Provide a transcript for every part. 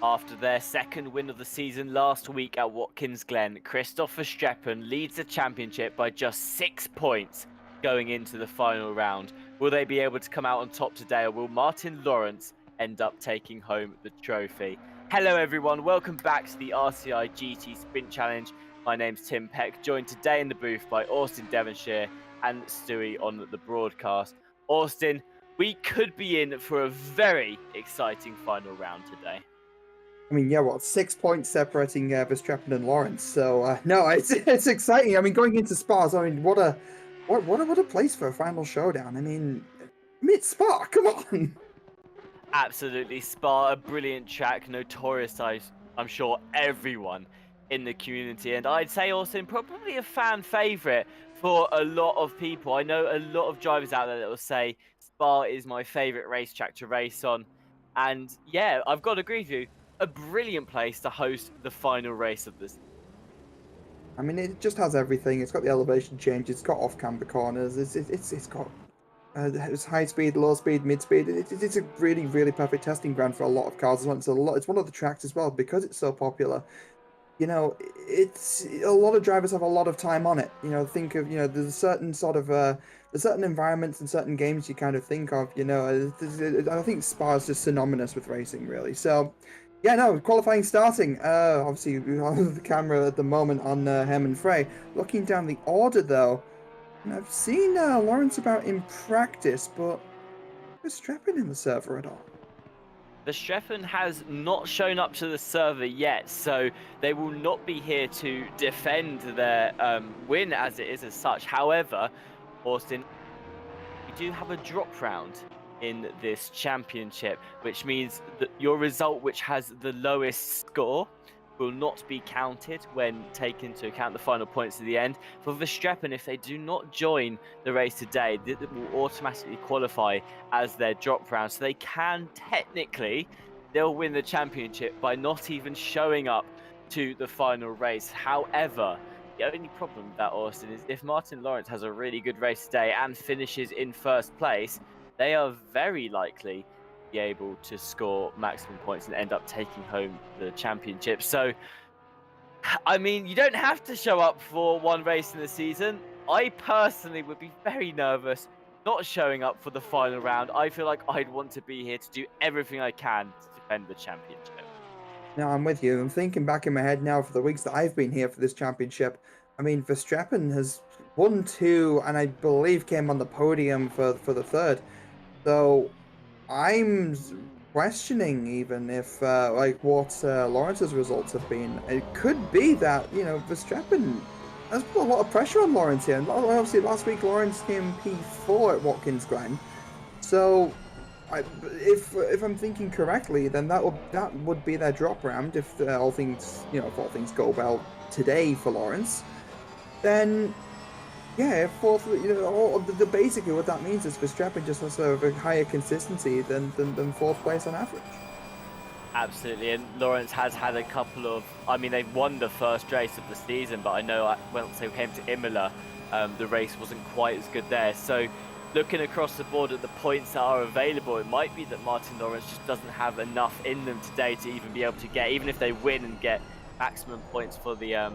After their second win of the season last week at Watkins Glen, Christoph Verstappen leads the championship by just 6 points going into the final round. Will they be able to come out on top today, or will Martin Lawrence end up taking home the trophy? Hello everyone, welcome back to the RCI GT Sprint Challenge. My name's Tim Peck, joined today in the booth by Austin Devonshire and Stewie on the broadcast. Austin, we could be in for a very exciting final round today. I mean, yeah, what 6 points separating Verstappen and Lawrence. So no, it's exciting. I mean, going into Spa, I mean, what a place for a final showdown. I mean, it's Spa. Come on. Absolutely. Spa, a brilliant track, notorious, I'm sure, everyone in the community. And I'd say also probably a fan favourite for a lot of people. I know a lot of drivers out there that will say Spa is my favourite racetrack to race on. And yeah, I've got to agree with you. A brilliant place to host the final race of this. I mean, it just has everything. It's got the elevation change. It's got off-camber corners. It's got it's high speed, low speed, mid speed. It's a really perfect testing ground for a lot of cars as well. It's one of the tracks as well because it's so popular. You know, it's a lot of drivers have a lot of time on it. You know, think of, there's a certain sort of there's certain environments and certain games you kind of think of. I think Spa is just synonymous with racing, really. So, yeah, no, qualifying starting. Obviously we have the camera at the moment on Herman Frey. Looking down the order though, and I've seen Lawrence about in practice, but Verstappen in the server at all. Verstappen has not shown up to the server yet, so they will not be here to defend their win as it is as such. However, Austin, we do have a drop round in this championship, which means that your result, which has the lowest score, will not be counted when taking into account the final points at the end. For Verstappen, if they do not join the race today, it will automatically qualify as their drop round. So they can technically, they'll win the championship by not even showing up to the final race. However, the only problem with that, Austin, is if Martin Lawrence has a really good race today and finishes in first place, they are very likely be able to score maximum points and end up taking home the championship. So, I mean, you don't have to show up for one race in the season. I personally would be very nervous not showing up for the final round. I feel like I'd want to be here to do everything I can to defend the championship. No, I'm with you. I'm thinking back in my head now for the weeks that I've been here for this championship. I mean, Verstappen has won two, and I believe came on the podium for the third. So I'm questioning even if like what Lawrence's results have been. It could be that Verstappen has put a lot of pressure on Lawrence here. And obviously, last week Lawrence came P4 at Watkins Glen, so if I'm thinking correctly, then that would be their drop round if all things if all things go well today for Lawrence. Then yeah, fourth. Basically what that means is Verstappen just has a higher consistency than fourth place on average. Absolutely, and Lawrence has had a couple of, I mean, they've won the first race of the season, but I know once they came to Imola, the race wasn't quite as good there. So looking across the board at the points that are available, it might be that Martin Lawrence just doesn't have enough in them today to even be able to get, even if they win and get maximum points for the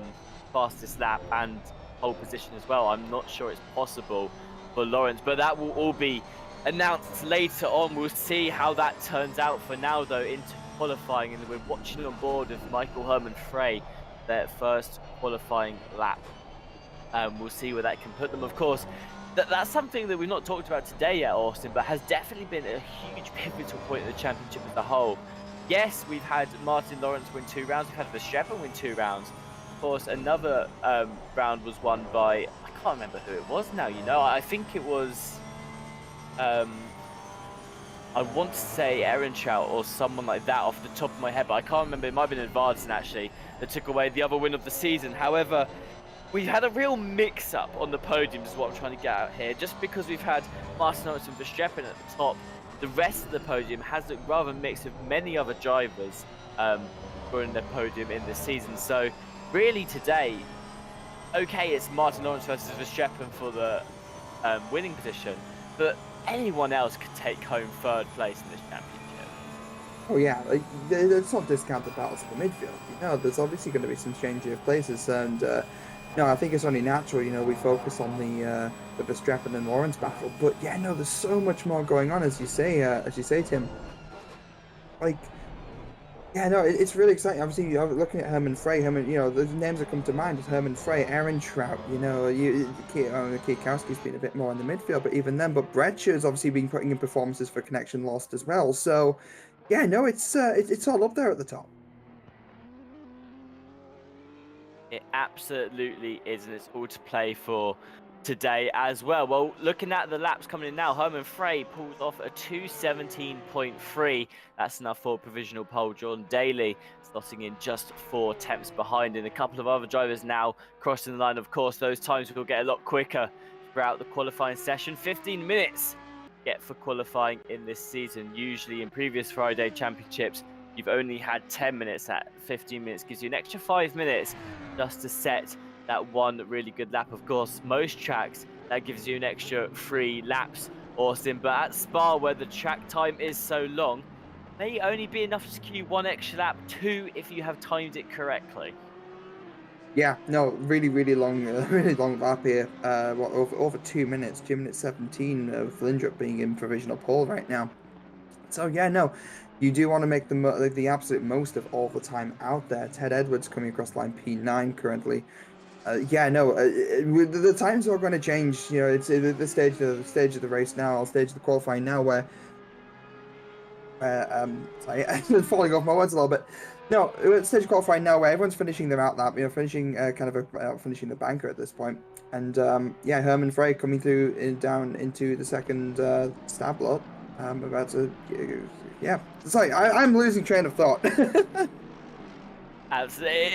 fastest lap and pole position as well, I'm not sure it's possible for Lawrence, but that will all be announced later on. We'll see how that turns out. For now though, into qualifying, and we're watching on board of Michael Herman Frey, their first qualifying lap. We'll see where that can put them. Of course, that's something that we've not talked about today yet, Austin, but has definitely been a huge pivotal point in the championship as a whole. Yes, we've had Martin Lawrence win 2 rounds, we've had Verstappen win 2 rounds. Of course, another round was won by, I can't remember who it was now, I think it was, I want to say Ehrentraut or someone like that off the top of my head, but I can't remember. It might have been Advanced actually that took away the other win of the season. However, we've had a real mix-up on the podium is what I'm trying to get out here. Just because we've had Martin Lawrence and Verstappen at the top, the rest of the podium has looked rather mixed with many other drivers who are in the podium in this season. So really today, okay, it's Martin Lawrence versus Verstappen for the winning position, but anyone else could take home third place in this championship. Oh yeah, like let's not discount the battles of the midfield. There's obviously going to be some changing of places, and no, I think it's only natural. We focus on the Verstappen and Lawrence battle, but yeah, no, there's so much more going on, as you say, Tim. Like, yeah, no, it's really exciting. Obviously, I was looking at Herman Frey. The names that come to mind is Herman Frey, Aaron Trout. Kwiatkowski's been a bit more in the midfield, but even then, but Breccia's obviously been putting in performances for Connection Lost as well. So, yeah, no, it's all up there at the top. It absolutely is, and it's all to play for today as well. Well, looking at the laps coming in now, Herman Frey pulls off a 2:17.3. That's enough for provisional pole. Jordan Daly slotting in just 4 tenths behind, and a couple of other drivers now crossing the line. Of course, those times will get a lot quicker throughout the qualifying session. 15 minutes get for qualifying in this season. Usually in previous Friday championships, you've only had 10 minutes. That 15 minutes gives you an extra 5 minutes just to set that one really good lap. Of course, most tracks, that gives you an extra 3 laps, Austin. But at Spa, where the track time is so long, may only be enough to secure 1 extra lap, 2 if you have timed it correctly. Yeah, no, really, really long, really long lap here. What over 2 minutes, 2 minutes 17, with Lindrup being in provisional pole right now. So yeah, no, you do want to make the absolute most of all the time out there. Ted Edwards coming across line P9 currently. Yeah, no, the times are going to change. It's the stage of the race now, stage of the qualifying now, where sorry, I'm falling off my words a little bit. No, we're at stage of qualifying now where everyone's finishing their out lap, finishing finishing the banker at this point. And yeah, Herman Frey coming through down into the second stab lot. About to, yeah. Sorry, I'm losing train of thought. Absolutely.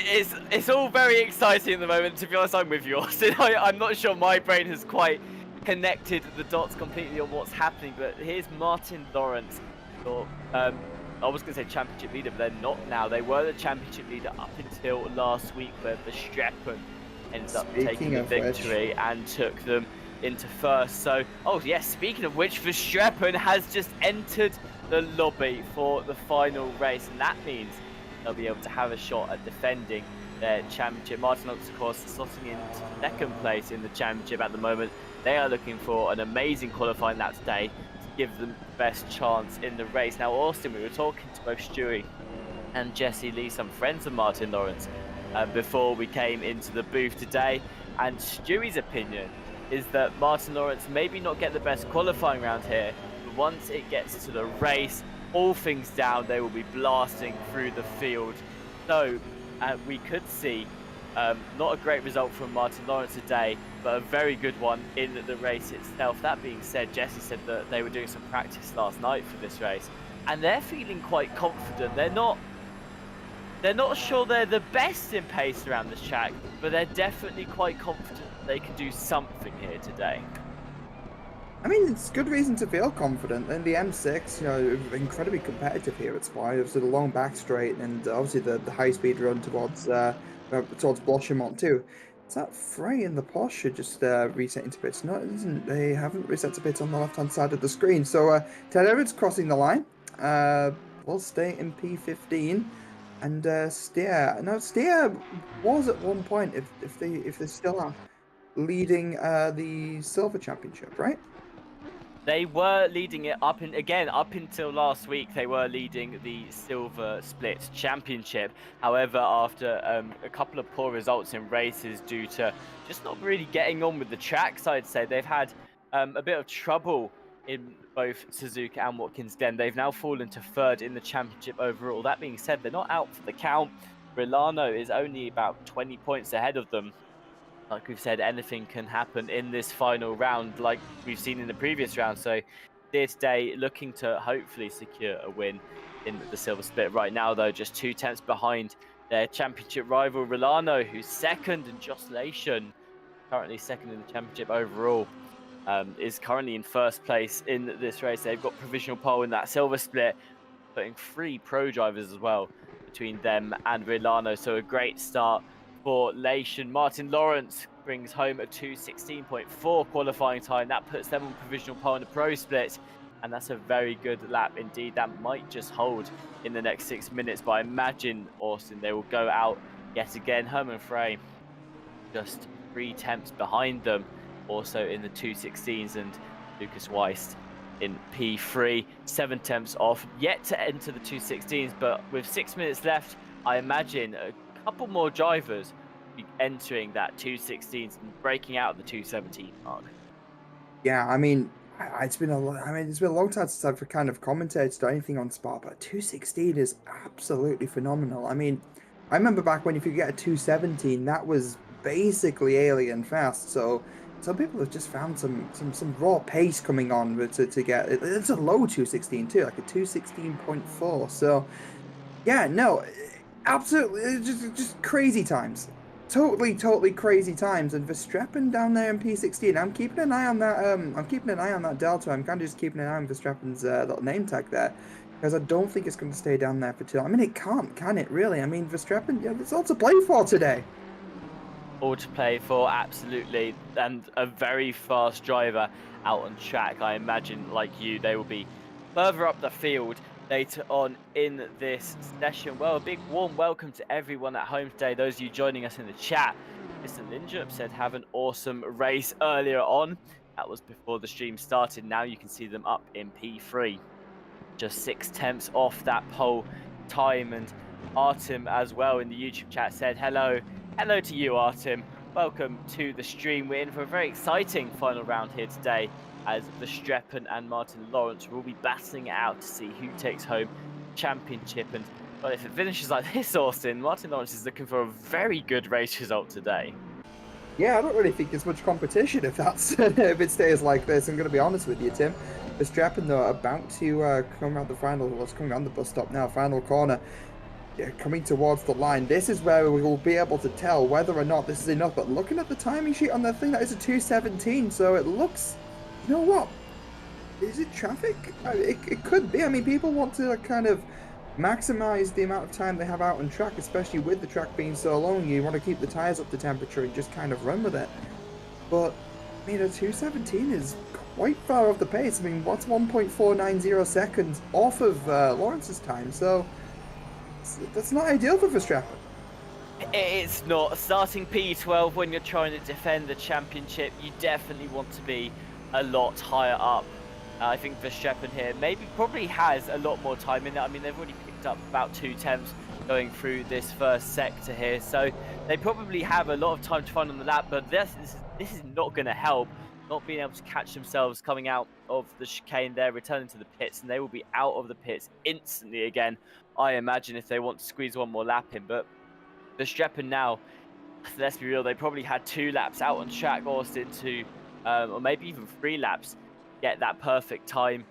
It's all very exciting at the moment. To be honest, I'm with you, Austin. I'm not sure my brain has quite connected the dots completely on what's happening, but here's Martin Lawrence, I was going to say championship leader, but they're not now. They were the championship leader up until last week, where Verstappen ended up taking the victory and took them into first. So, oh yes, speaking of which, Verstappen has just entered the lobby for the final race, and that means they'll be able to have a shot at defending their championship. Martin Lawrence, of course, slotting in second place in the championship at the moment. They are looking for an amazing qualifying lap today to give them the best chance in the race. Now, Austin, we were talking to both Stewie and Jesse Lee, some friends of Martin Lawrence, before we came into the booth today, and Stewie's opinion is that Martin Lawrence maybe not get the best qualifying round here, but once it gets to the race, all things down, they will be blasting through the field. So we could see not a great result from Martin Lawrence today, but a very good one in the race itself. That being said, Jesse said that they were doing some practice last night for this race, and they're feeling quite confident. They're not sure they're the best in pace around this track, but they're definitely quite confident they can do something here today. I mean, it's good reason to feel confident. And the M6, incredibly competitive here at Spa. Obviously, the long back straight, and obviously the high speed run towards Blochemont too. Is that Frey and the Porsche should just reset into pits? No, it isn't. They haven't reset to pits on the left-hand side of the screen. So Ted Everett's crossing the line. Will stay in P15, and Steer. No, Steer was at one point, if they still are, leading the Silver Championship, right? They were leading it up until last week. They were leading the Silver Split Championship. However, after a couple of poor results in races due to just not really getting on with the tracks, I'd say they've had a bit of trouble in both Suzuka and Watkins Glen. They've now fallen to third in the championship overall. That being said, they're not out for the count. Rilano is only about 20 points ahead of them. Like we've said, anything can happen in this final round, like we've seen in the previous round. So here today, looking to hopefully secure a win in the Silver Split. Right now, though, just 2 tenths behind their championship rival, Rilano, who's second, and Jocelyn, currently second in the championship overall, is currently in first place in this race. They've got provisional pole in that Silver Split, putting 3 pro drivers as well between them and Rilano. So a great start for Lation. Martin Lawrence brings home a 2:16.4 qualifying time. That puts them on provisional pole in the pro split. and that's a very good lap indeed. That might just hold in the next 6 minutes, but I imagine, Austin, they will go out yet again. Herman Frey just 3 tenths behind them, also in the 216s, and Lucas Weist in P3, 7 tenths off, yet to enter the 216s. But with 6 minutes left, I imagine a couple more drivers will be entering that 216s and breaking out of the 217 mark. Yeah, I mean, it's been it's been a long time since I've kind of commentated or anything on Spa, but 216 is absolutely phenomenal. I mean, I remember back when if you get a 217, that was basically alien fast. So some people have just found some raw pace coming on to get it. It's a low 216 too, like a 216.4. So yeah, no, absolutely, just crazy times. Totally crazy times. And Verstappen down there in P16, I'm keeping an eye on that. I'm keeping an eye on that Delta. I'm kind of just keeping an eye on Verstappen's little name tag there, because I don't think it's going to stay down there for too long. I mean, it can't, can it? Really? I mean, Verstappen, yeah, there's all to play for today. All to play for, absolutely, and a very fast driver out on track. I imagine, like you, they will be further up the field later on in this session. Well, a big warm welcome to everyone at home today, those of you joining us in the chat. Mr. Ninja said have an awesome race earlier on. That was before the stream started. Now you can see them up in P3, just 6 tenths off that pole time. And Artem as well in the YouTube chat said hello to you, Artem. Welcome to the stream. We're in for a very exciting final round here today, as Verstappen and Martin Lawrence will be battling it out to see who takes home the championship. And well, if it finishes like this, Austin, Martin Lawrence is looking for a very good race result today. Yeah, I don't really think there's much competition if that's if it stays like this. I'm going to be honest with you, Tim. Verstappen though about to come around the final. Well, it's coming around the bus stop now. Final corner. Yeah, coming towards the line. This is where we will be able to tell whether or not this is enough. But looking at the timing sheet on the thing, that is a 217. So it looks, you know what? Is it traffic? It could be. I mean, people want to kind of maximize the amount of time they have out on track, especially with the track being so long. You want to keep the tires up to temperature and just kind of run with it. But I mean, a 217 is quite far off the pace. I mean, what's 1.490 seconds off of Lawrence's time? So that's not ideal for Verstappen. It's not. Starting P12 when you're trying to defend the championship, you definitely want to be a lot higher up. I think Verstappen here probably has a lot more time in it. I mean, they've already picked up about 2 tenths going through this first sector here, so they probably have a lot of time to find on the lap. But this is not going to help. Not being able to catch themselves coming out of the chicane there, returning to the pits, and they will be out of the pits instantly again, I imagine, if they want to squeeze one more lap in. But Verstappen now, let's be real, they probably had 2 laps out on track, Austin, or maybe even 3 laps, get that perfect time.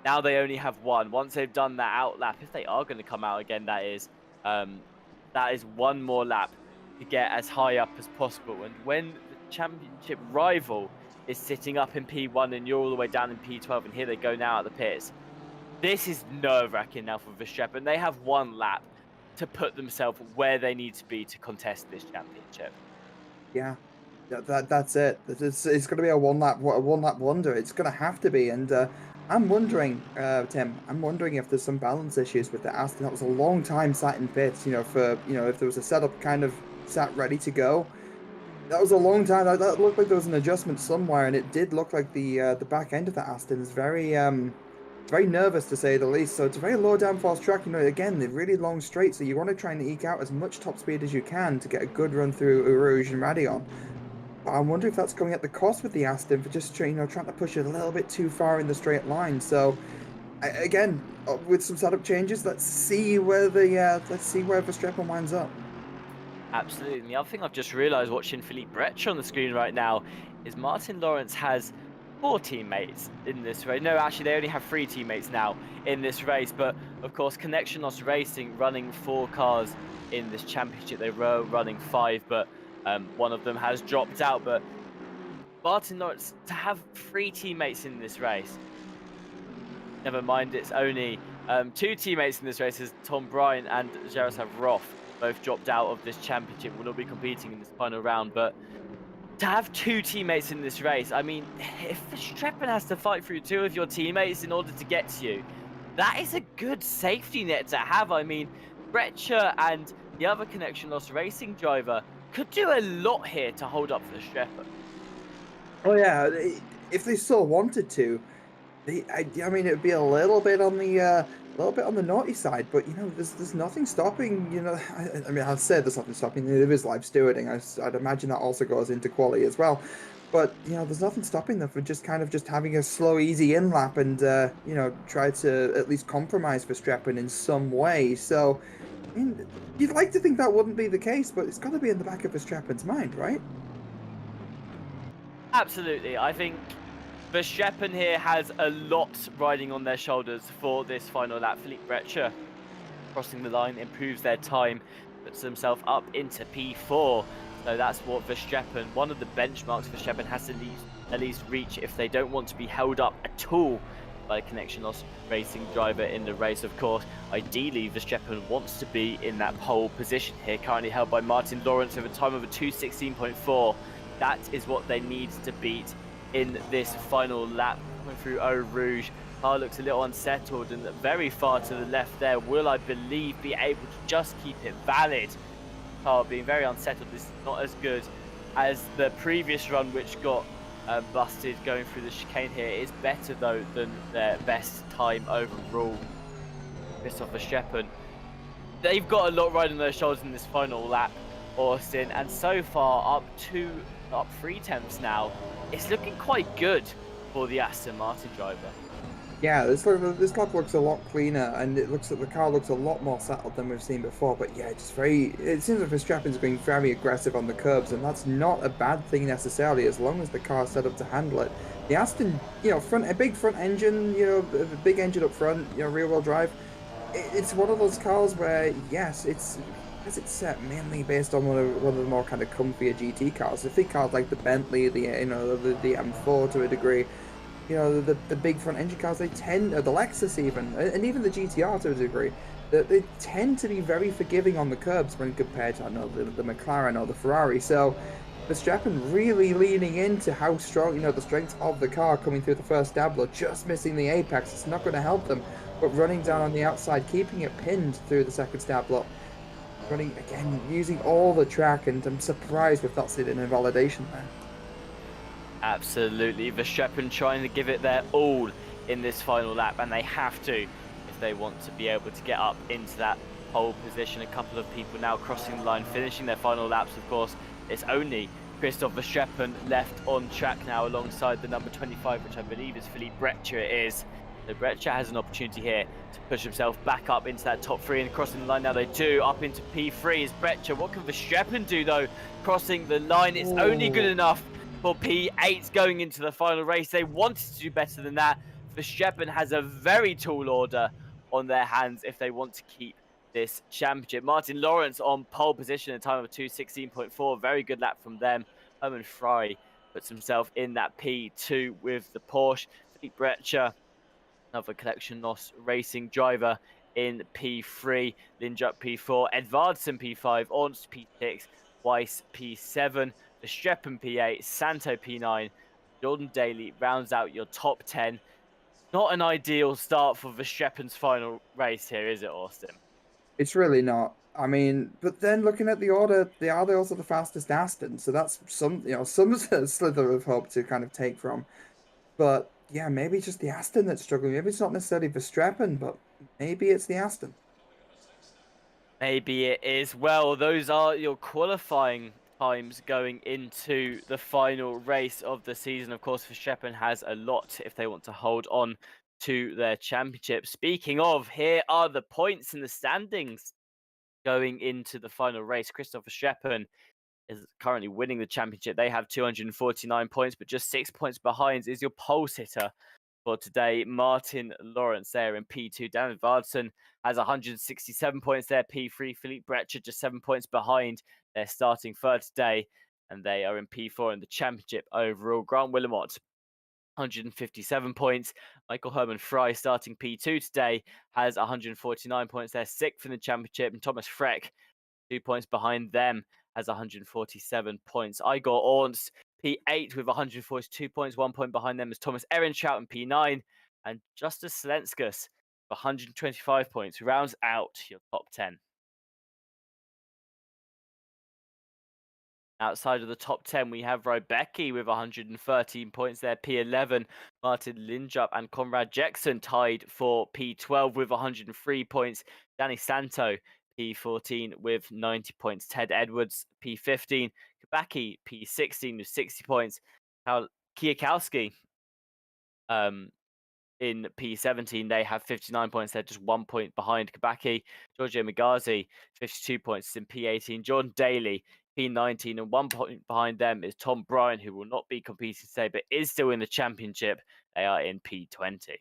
Now they only have 1. Once they've done that out lap, if they are going to come out again, that is 1 more lap to get as high up as possible. And when the championship rival is sitting up in P1 and you're all the way down in P12, and here they go now at the pits, this is nerve-wracking now for Verstappen. They have 1 lap to put themselves where they need to be to contest this championship. Yeah, that's it. It's going to be a one lap wonder. It's going to have to be. And I'm wondering, Tim, if there's some balance issues with the Aston. That was a long time sat in pits. If there was a setup kind of sat ready to go. That was a long time. That looked like there was an adjustment somewhere, and it did look like the back end of the Aston is very nervous to say the least. So it's a very low downforce track. Again, they're really long straight, so you want to try and eke out as much top speed as you can to get a good run through Eau Rouge and Raidillon. But I wonder if that's going at the cost with the Aston for just trying to push it a little bit too far in the straight line. So again, with some setup changes, let's see where Verstappen winds up. Absolutely. And the other thing I've just realised watching Philippe Brech on the screen right now is Martin Lawrence has 4 teammates in this race. No, actually, they only have 3 teammates now in this race. But of course, Connectionos Racing running 4 cars in this championship. They were running 5, but one of them has dropped out. But Martin Lawrence to have 3 teammates in this race. Never mind, it's only 2 teammates in this race, as Tom Bryan and Jaroslav Roth both dropped out of this championship, will not be competing in this final round. But to have two teammates in this race, I mean, if Verstappen has to fight through two of your teammates in order to get to you, that is a good safety net to have. I mean, Bretcher and the other connection loss racing driver could do a lot here to hold up Verstappen. Oh yeah, if they still wanted to, I mean, it'd be a little bit on the naughty side, but there's nothing stopping. I mean, I'd say there's nothing stopping. There is live stewarding. I'd imagine that also goes into quality as well. But there's nothing stopping them from just having a slow, easy in lap and try to at least compromise Verstappen in some way. So, I mean, you'd like to think that wouldn't be the case, but it's got to be in the back of Verstappen's mind, right? Absolutely. I think Verstappen here has a lot riding on their shoulders for this final lap. Philippe Bretcher crossing the line improves their time, puts himself up into P4. So that's what Verstappen, one of the benchmarks Verstappen has to at least reach if they don't want to be held up at all by a connection loss racing driver in the race, of course. Ideally, Verstappen wants to be in that pole position here, currently held by Martin Lawrence with a time of a 2:16.4. That is what they need to beat in this final lap. Coming through Eau Rouge, car looks a little unsettled and very far to the left there. Will, I believe, be able to just keep it valid? Car being very unsettled. This is not as good as the previous run, which got busted going through the chicane here. It is better, though, than their best time overall. Christopher Verstappen. They've got a lot riding on their shoulders in this final lap, Austin, and so far up 3 tenths now. It's looking quite good for the Aston Martin driver. Yeah, this lap looks a lot cleaner, and the car looks a lot more settled than we've seen before. But yeah, it seems like Verstappen's going very aggressive on the curbs, and that's not a bad thing necessarily, as long as the car's set up to handle it. The Aston, a big front engine, a big engine up front, rear-wheel drive. It's one of those cars where, yes, it's set mainly based on one of the more kind of comfier GT cars. I think cars like the Bentley, the M4 to a degree. The big front engine cars, they tend, the Lexus even, and even the GTR to a degree, they tend to be very forgiving on the curbs when compared to, I know, the McLaren or the Ferrari. So Verstappen really leaning into how strong, the strength of the car coming through the first stabler, just missing the apex. It's not going to help them, but running down on the outside, keeping it pinned through the second stabler, running again, using all the track, and I'm surprised we've not seen an invalidation there. Absolutely. Verstappen trying to give it their all in this final lap, and they have to if they want to be able to get up into that pole position. A couple of people now crossing the line, finishing their final laps, of course. It's only Christoph Verstappen left on track now alongside the number 25, which I believe is Philippe Bretcher it is. So Bretcher has an opportunity here to push himself back up into that top three, and crossing the line now they do, up into P3 is Bretcher. What can Verstappen do though? Crossing the line, it's only good enough for P8 going into the final race. They wanted to do better than that. Verstappen has a very tall order on their hands if they want to keep this championship. Martin Lawrence on pole position, a time of 2:16.4. Very good lap from them. Herman Fry puts himself in that P2 with the Porsche. Philippe Bretcher, another collection loss racing driver, in P3, Linjup P4, Edvardsen P5, Ornst P6, Weiss P7, Verstappen P8, Santo P9, Jordan Daly rounds out your top 10. Not an ideal start for Verstappen's final race here, is it, Austin? It's really not. I mean, but then looking at the order, they are also the fastest Aston, so that's some slither of hope to kind of take from. But yeah, maybe it's just the Aston that's struggling. Maybe it's not necessarily Verstappen, but maybe it's the Aston. Maybe it is. Well, those are your qualifying times going into the final race of the season. Of course, Verstappen has a lot if they want to hold on to their championship. Speaking of, here are the points in the standings going into the final race. Christopher Verstappen is currently winning the championship. They have 249 points, but just 6 points behind is your pole sitter for today, Martin Lawrence there in P2. Dan Edvardsen has 167 points there, P3. Philippe Bretcher just 7 points behind their starting third today, and they are in P4 in the championship overall. Grant Willemot, 157 points. Michael Herman Fry starting P2 today has 149 points. They're sixth in the championship, and Thomas Freck, 2 points behind them, has 147 points. Igor Orns P8 with 142 points. 1 point behind them is Thomas Ehrentraut in P9. And Justus Selenskus with 125 points rounds out your top 10. Outside of the top 10, we have Rybecki with 113 points there, P11. Martin Lindrup and Konrad Jackson tied for P12 with 103 points. Danny Santo, P14 with 90 points. Ted Edwards, P15. Kabaki, P16 with 60 points. Kiyakowski, in P17, they have 59 points. They're just 1 point behind Kabaki. Giorgio Migazi, 52 points in P18. Jordan Daly, P19, and 1 point behind them is Tom Bryan, who will not be competing today, but is still in the championship. They are in P20.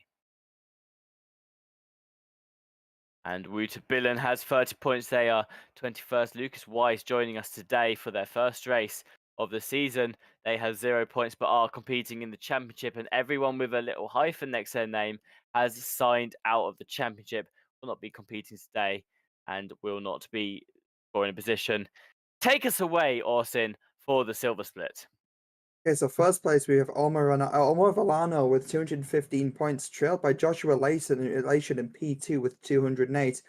And Wouter Billen has 30 points. They are 21st. Lucas Wise joining us today for their first race of the season. They have 0 points but are competing in the championship, and everyone with a little hyphen next to their name has signed out of the championship, will not be competing today and will not be scoring a position. Take us away, Orson, for the silver split. Okay, so first place we have Omar Villano with 215 points, trailed by Joshua Lation in P2 with 208.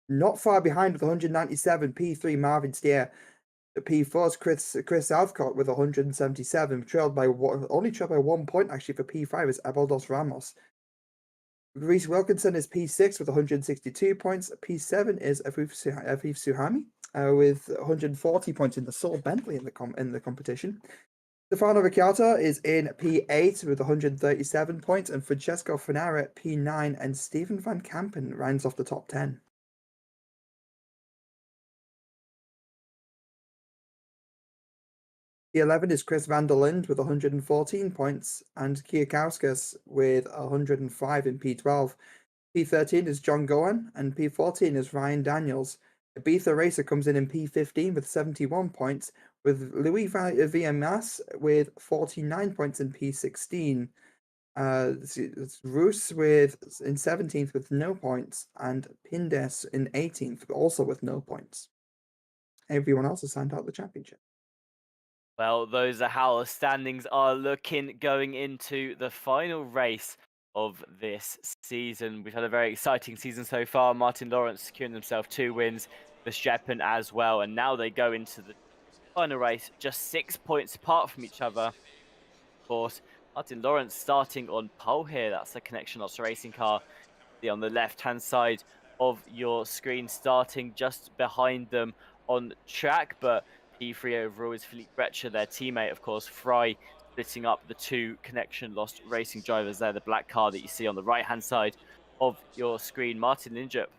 Not far behind with 197, P3 Marvin Steer. P4's Chris Southcott with 177, only trailed by 1 point actually for P5 is Abaldos Ramos. Reese Wilkinson is P6 with 162 points. P7 is Afif Suhami with 140 points in the Saul Bentley in the competition. Stefano Ricciardo is in P8 with 137 points, and Francesco Fanara at P9, and Stephen Van Kampen rounds off the top 10. P11 is Chris van der Linde with 114 points, and Kiyakauskas with 105 in P12. P13 is John Gohan, and P14 is Ryan Daniels. Ibiza Racer comes in P15 with 71 points, with Louis Villamas with 49 points in P16. It's Roos in 17th with no points, and Pindes in 18th also with no points. Everyone else has signed out the championship. Well, those are how the standings are looking going into the final race of this season. We've had a very exciting season so far. Martin Lawrence securing himself 2 wins, Verstappen as well, and now they go into the final race just 6 points apart from each other. Of course, Martin Lawrence starting on pole here. That's the Connection Lots Racing car on the left-hand side of your screen, starting just behind them on track, but P3 overall is Philippe Brecher, their teammate, of course. Fry splitting up the 2 Connection Lost Racing drivers there, the black car that you see on the right-hand side of your screen. Martin Lindrup,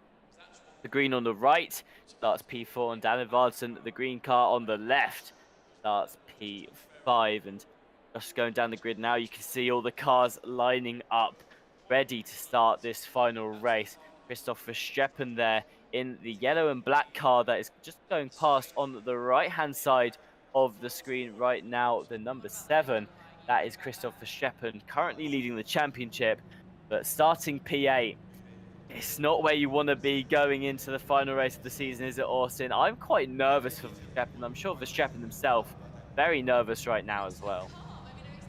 the green on the right, starts P4, and Dan Edvardsen, the green car on the left, starts P5. And just going down the grid now, you can see all the cars lining up, ready to start this final race. Christoph Verstappen there in the yellow and black car that is just going past on the right-hand side of the screen right now. The number 7, that is Christoph Verstappen, currently leading the championship, but starting P8. It's not where you want to be going into the final race of the season, is it, Austin? I'm quite nervous for Verstappen. I'm sure Verstappen himself very nervous right now as well.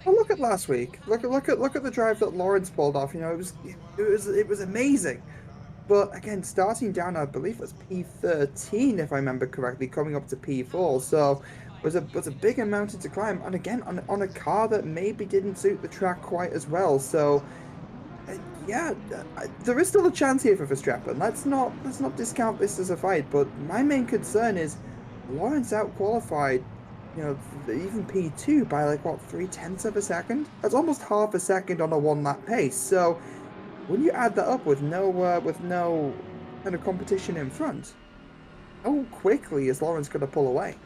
Well, look at last week. Look at the drive that Lawrence pulled off. You know, it was amazing. But again, starting down, I believe it was P13, if I remember correctly, coming up to P4. So was a big mountain to climb, and again on a car that maybe didn't suit the track quite as well. So yeah, there is still a chance here for Verstappen. Let's not discount this as a fight. But my main concern is Lawrence out-qualified, you know, even P2 by like what, 0.3 of a second? That's almost half a second on a 1-lap pace. So when you add that up with no kind of competition in front, how quickly is Lawrence going to pull away?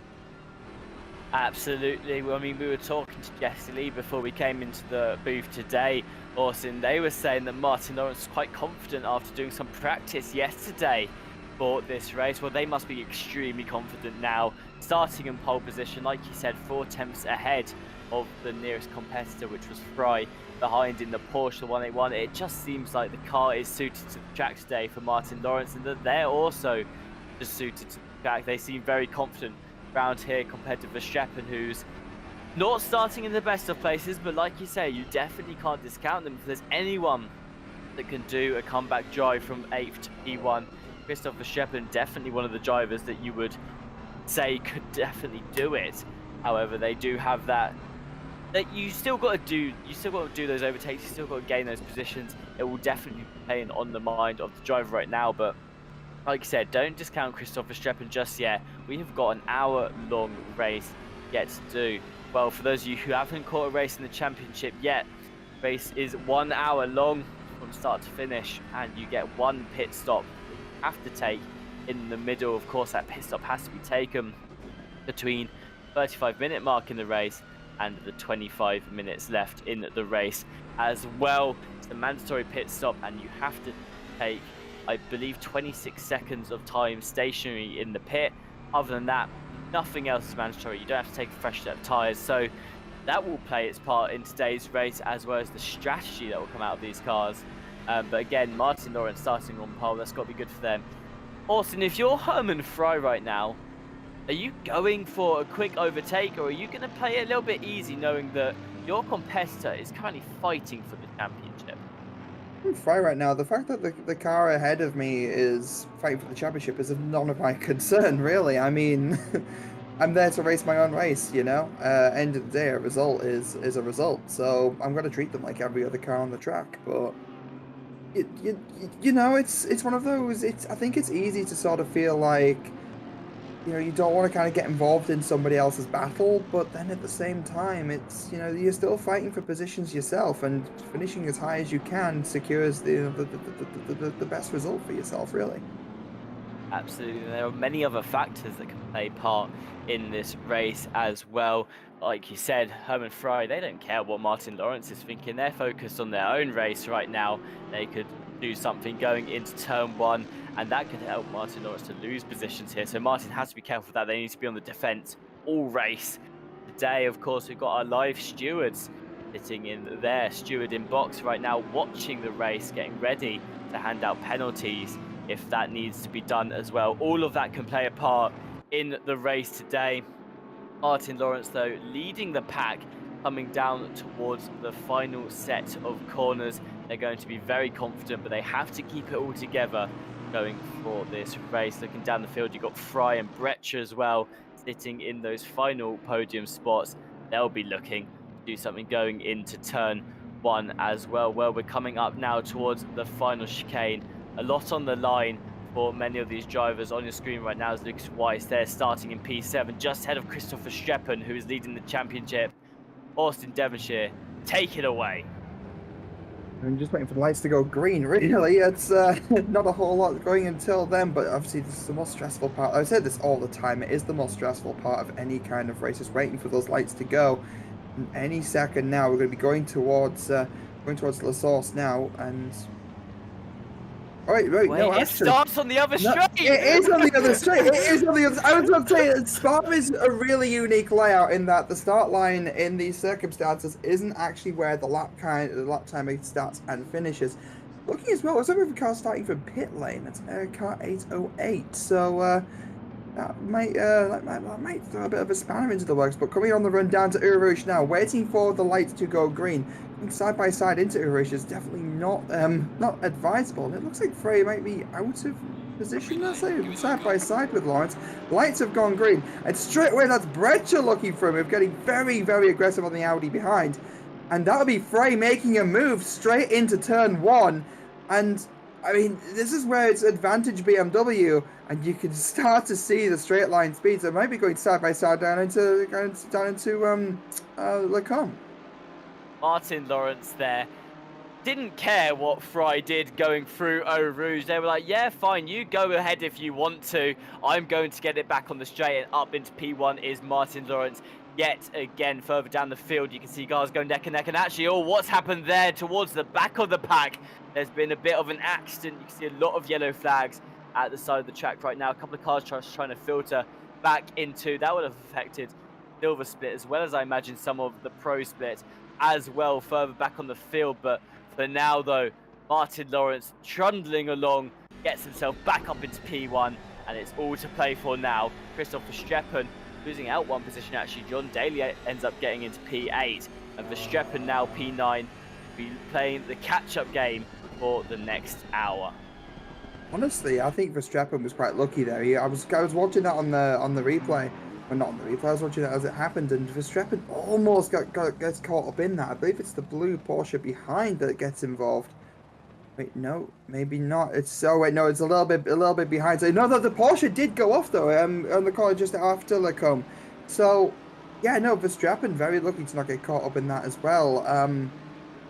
Absolutely. Well, I mean, we were talking to Jesse Lee before we came into the booth today, Austin. They were saying that Martin Lawrence is quite confident after doing some practice yesterday for this race. Well, they must be extremely confident now, starting in pole position, like you said, 0.4 ahead of the nearest competitor, which was Fry, behind in the Porsche 181. It just seems like the car is suited to the track today for Martin Lawrence, and that they're also just suited to the track. They seem very confident around here compared to Verstappen, who's Not starting in the best of places, but like you say, you definitely can't discount them. If there's anyone that can do a comeback drive from 8th to P1, Christopher Shepard, definitely one of the drivers that you would say could definitely do it. However, they do have that you still got to do those overtakes, you still got to gain those positions. It will definitely be playing on the mind of the driver right now, but like I said, don't discount Christopher Streppen just yet. We have got an hour-long race yet to do. Well, for those of you who haven't caught a race in the championship yet, race is 1 hour long from start to finish, and you get one pit stop that you have to take in the middle. Of course, that pit stop has to be taken between 35-minute mark in the race and the 25 minutes left in the race as well. It's a mandatory pit stop, and you have to take, I believe, 26 seconds of time stationary in the pit. Other than that, nothing else is mandatory. You don't have to take a fresh set of tyres. So that will play its part in today's race, as well as the strategy that will come out of these cars. But again, Martin Lawrence starting on pole, that's got to be good for them. Austin, if you're Herman Fry right now, are you going for a quick overtake, or are you going to play a little bit easy, knowing that your competitor is currently fighting for the championship? I'm fine right now. The fact that the car ahead of me is fighting for the championship is of none of my concern, really. I mean, I'm there to race my own race, you know? End of the day, a result is a result. So I'm going to treat them like every other car on the track. But, you know, it's one of those, I think it's easy to sort of feel like, you know, you don't want to kind of get involved in somebody else's battle, but then at the same time, it's, you know, you're still fighting for positions yourself, and finishing as high as you can secures the best result for yourself, really. Absolutely. There are many other factors that can play part in this race as well. Like you said, Herman Fry, they don't care what Martin Lawrence is thinking. They're focused on their own race right now. They could do something going into turn one, and that could help Martin Lawrence to lose positions here. So Martin has to be careful with that. They need to be on the defense all race. Today, of course, we've got our live stewards sitting in there, steward in box right now, watching the race, getting ready to hand out penalties if that needs to be done as well. All of that can play a part in the race today. Martin Lawrence, though, leading the pack, coming down towards the final set of corners. They're going to be very confident, but they have to keep it all together going for this race. Looking down the field, you've got Fry and Bretcher as well, sitting in those final podium spots. They'll be looking to do something going into turn one as well. Well, we're coming up now towards the final chicane. A lot on the line for many of these drivers. On your screen right now is Lucas Weiss. They're starting in P7, just ahead of Christopher Streppen, who is leading the championship. Austin Devonshire, take it away. I'm just waiting for the lights to go green, really. It's not a whole lot going until then, but obviously this is the most stressful part. I say this all the time. It is the most stressful part of any kind of race, is waiting for those lights to go. And any second now, we're going to be going towards La Source now, and... Wait, no, it actually, starts on the other straight. It is on the other straight. It is on the other. I was going to say, Spa is a really unique layout in that the start line in these circumstances isn't actually where the lap time starts and finishes. Looking as well, there's a car starting from pit lane. It's car 808. So that might throw a bit of a spanner into the works. But coming on the run down to Eau Rouge now, waiting for the lights to go green. Side by side into Eau Rouge is definitely not advisable. And it looks like Frey might be out of position. Let's say side by side with Lawrence. Lights have gone green, and straight away that's Bretcher looking for him, getting very, very aggressive on the Audi behind, and that'll be Frey making a move straight into turn one. And I mean, this is where it's advantage BMW, and you can start to see the straight line speeds. They might be going side by side down into Lecombe. Martin Lawrence there didn't care what Fry did going through Eau Rouge. They were like, yeah, fine, you go ahead if you want to. I'm going to get it back on the straight, and up into P1 is Martin Lawrence. Yet again, further down the field, you can see guys going neck and neck. And actually, what's happened there towards the back of the pack? There's been a bit of an accident. You can see a lot of yellow flags at the side of the track right now. A couple of cars trying to filter back into. That would have affected Silver Split, as well as I imagine some of the Pro Split as well further back on the field. But for now, though, Martin Lawrence trundling along, gets himself back up into P1, and it's all to play for now. Christopher Streppen losing out one position actually. John Daly ends up getting into P8, and Verstappen now P9, be playing the catch-up game for the next hour. Honestly, I think Verstappen was quite lucky there. I was watching that on the replay. Well, not on the replay. I was watching it as it happened, and Verstappen almost gets caught up in that. I believe it's the blue Porsche behind that gets involved. Wait, no, maybe not. Wait, no, it's a little bit behind. So no, the Porsche did go off though. On the corner just after Lecombe. So yeah, no, Verstappen very lucky to not get caught up in that as well.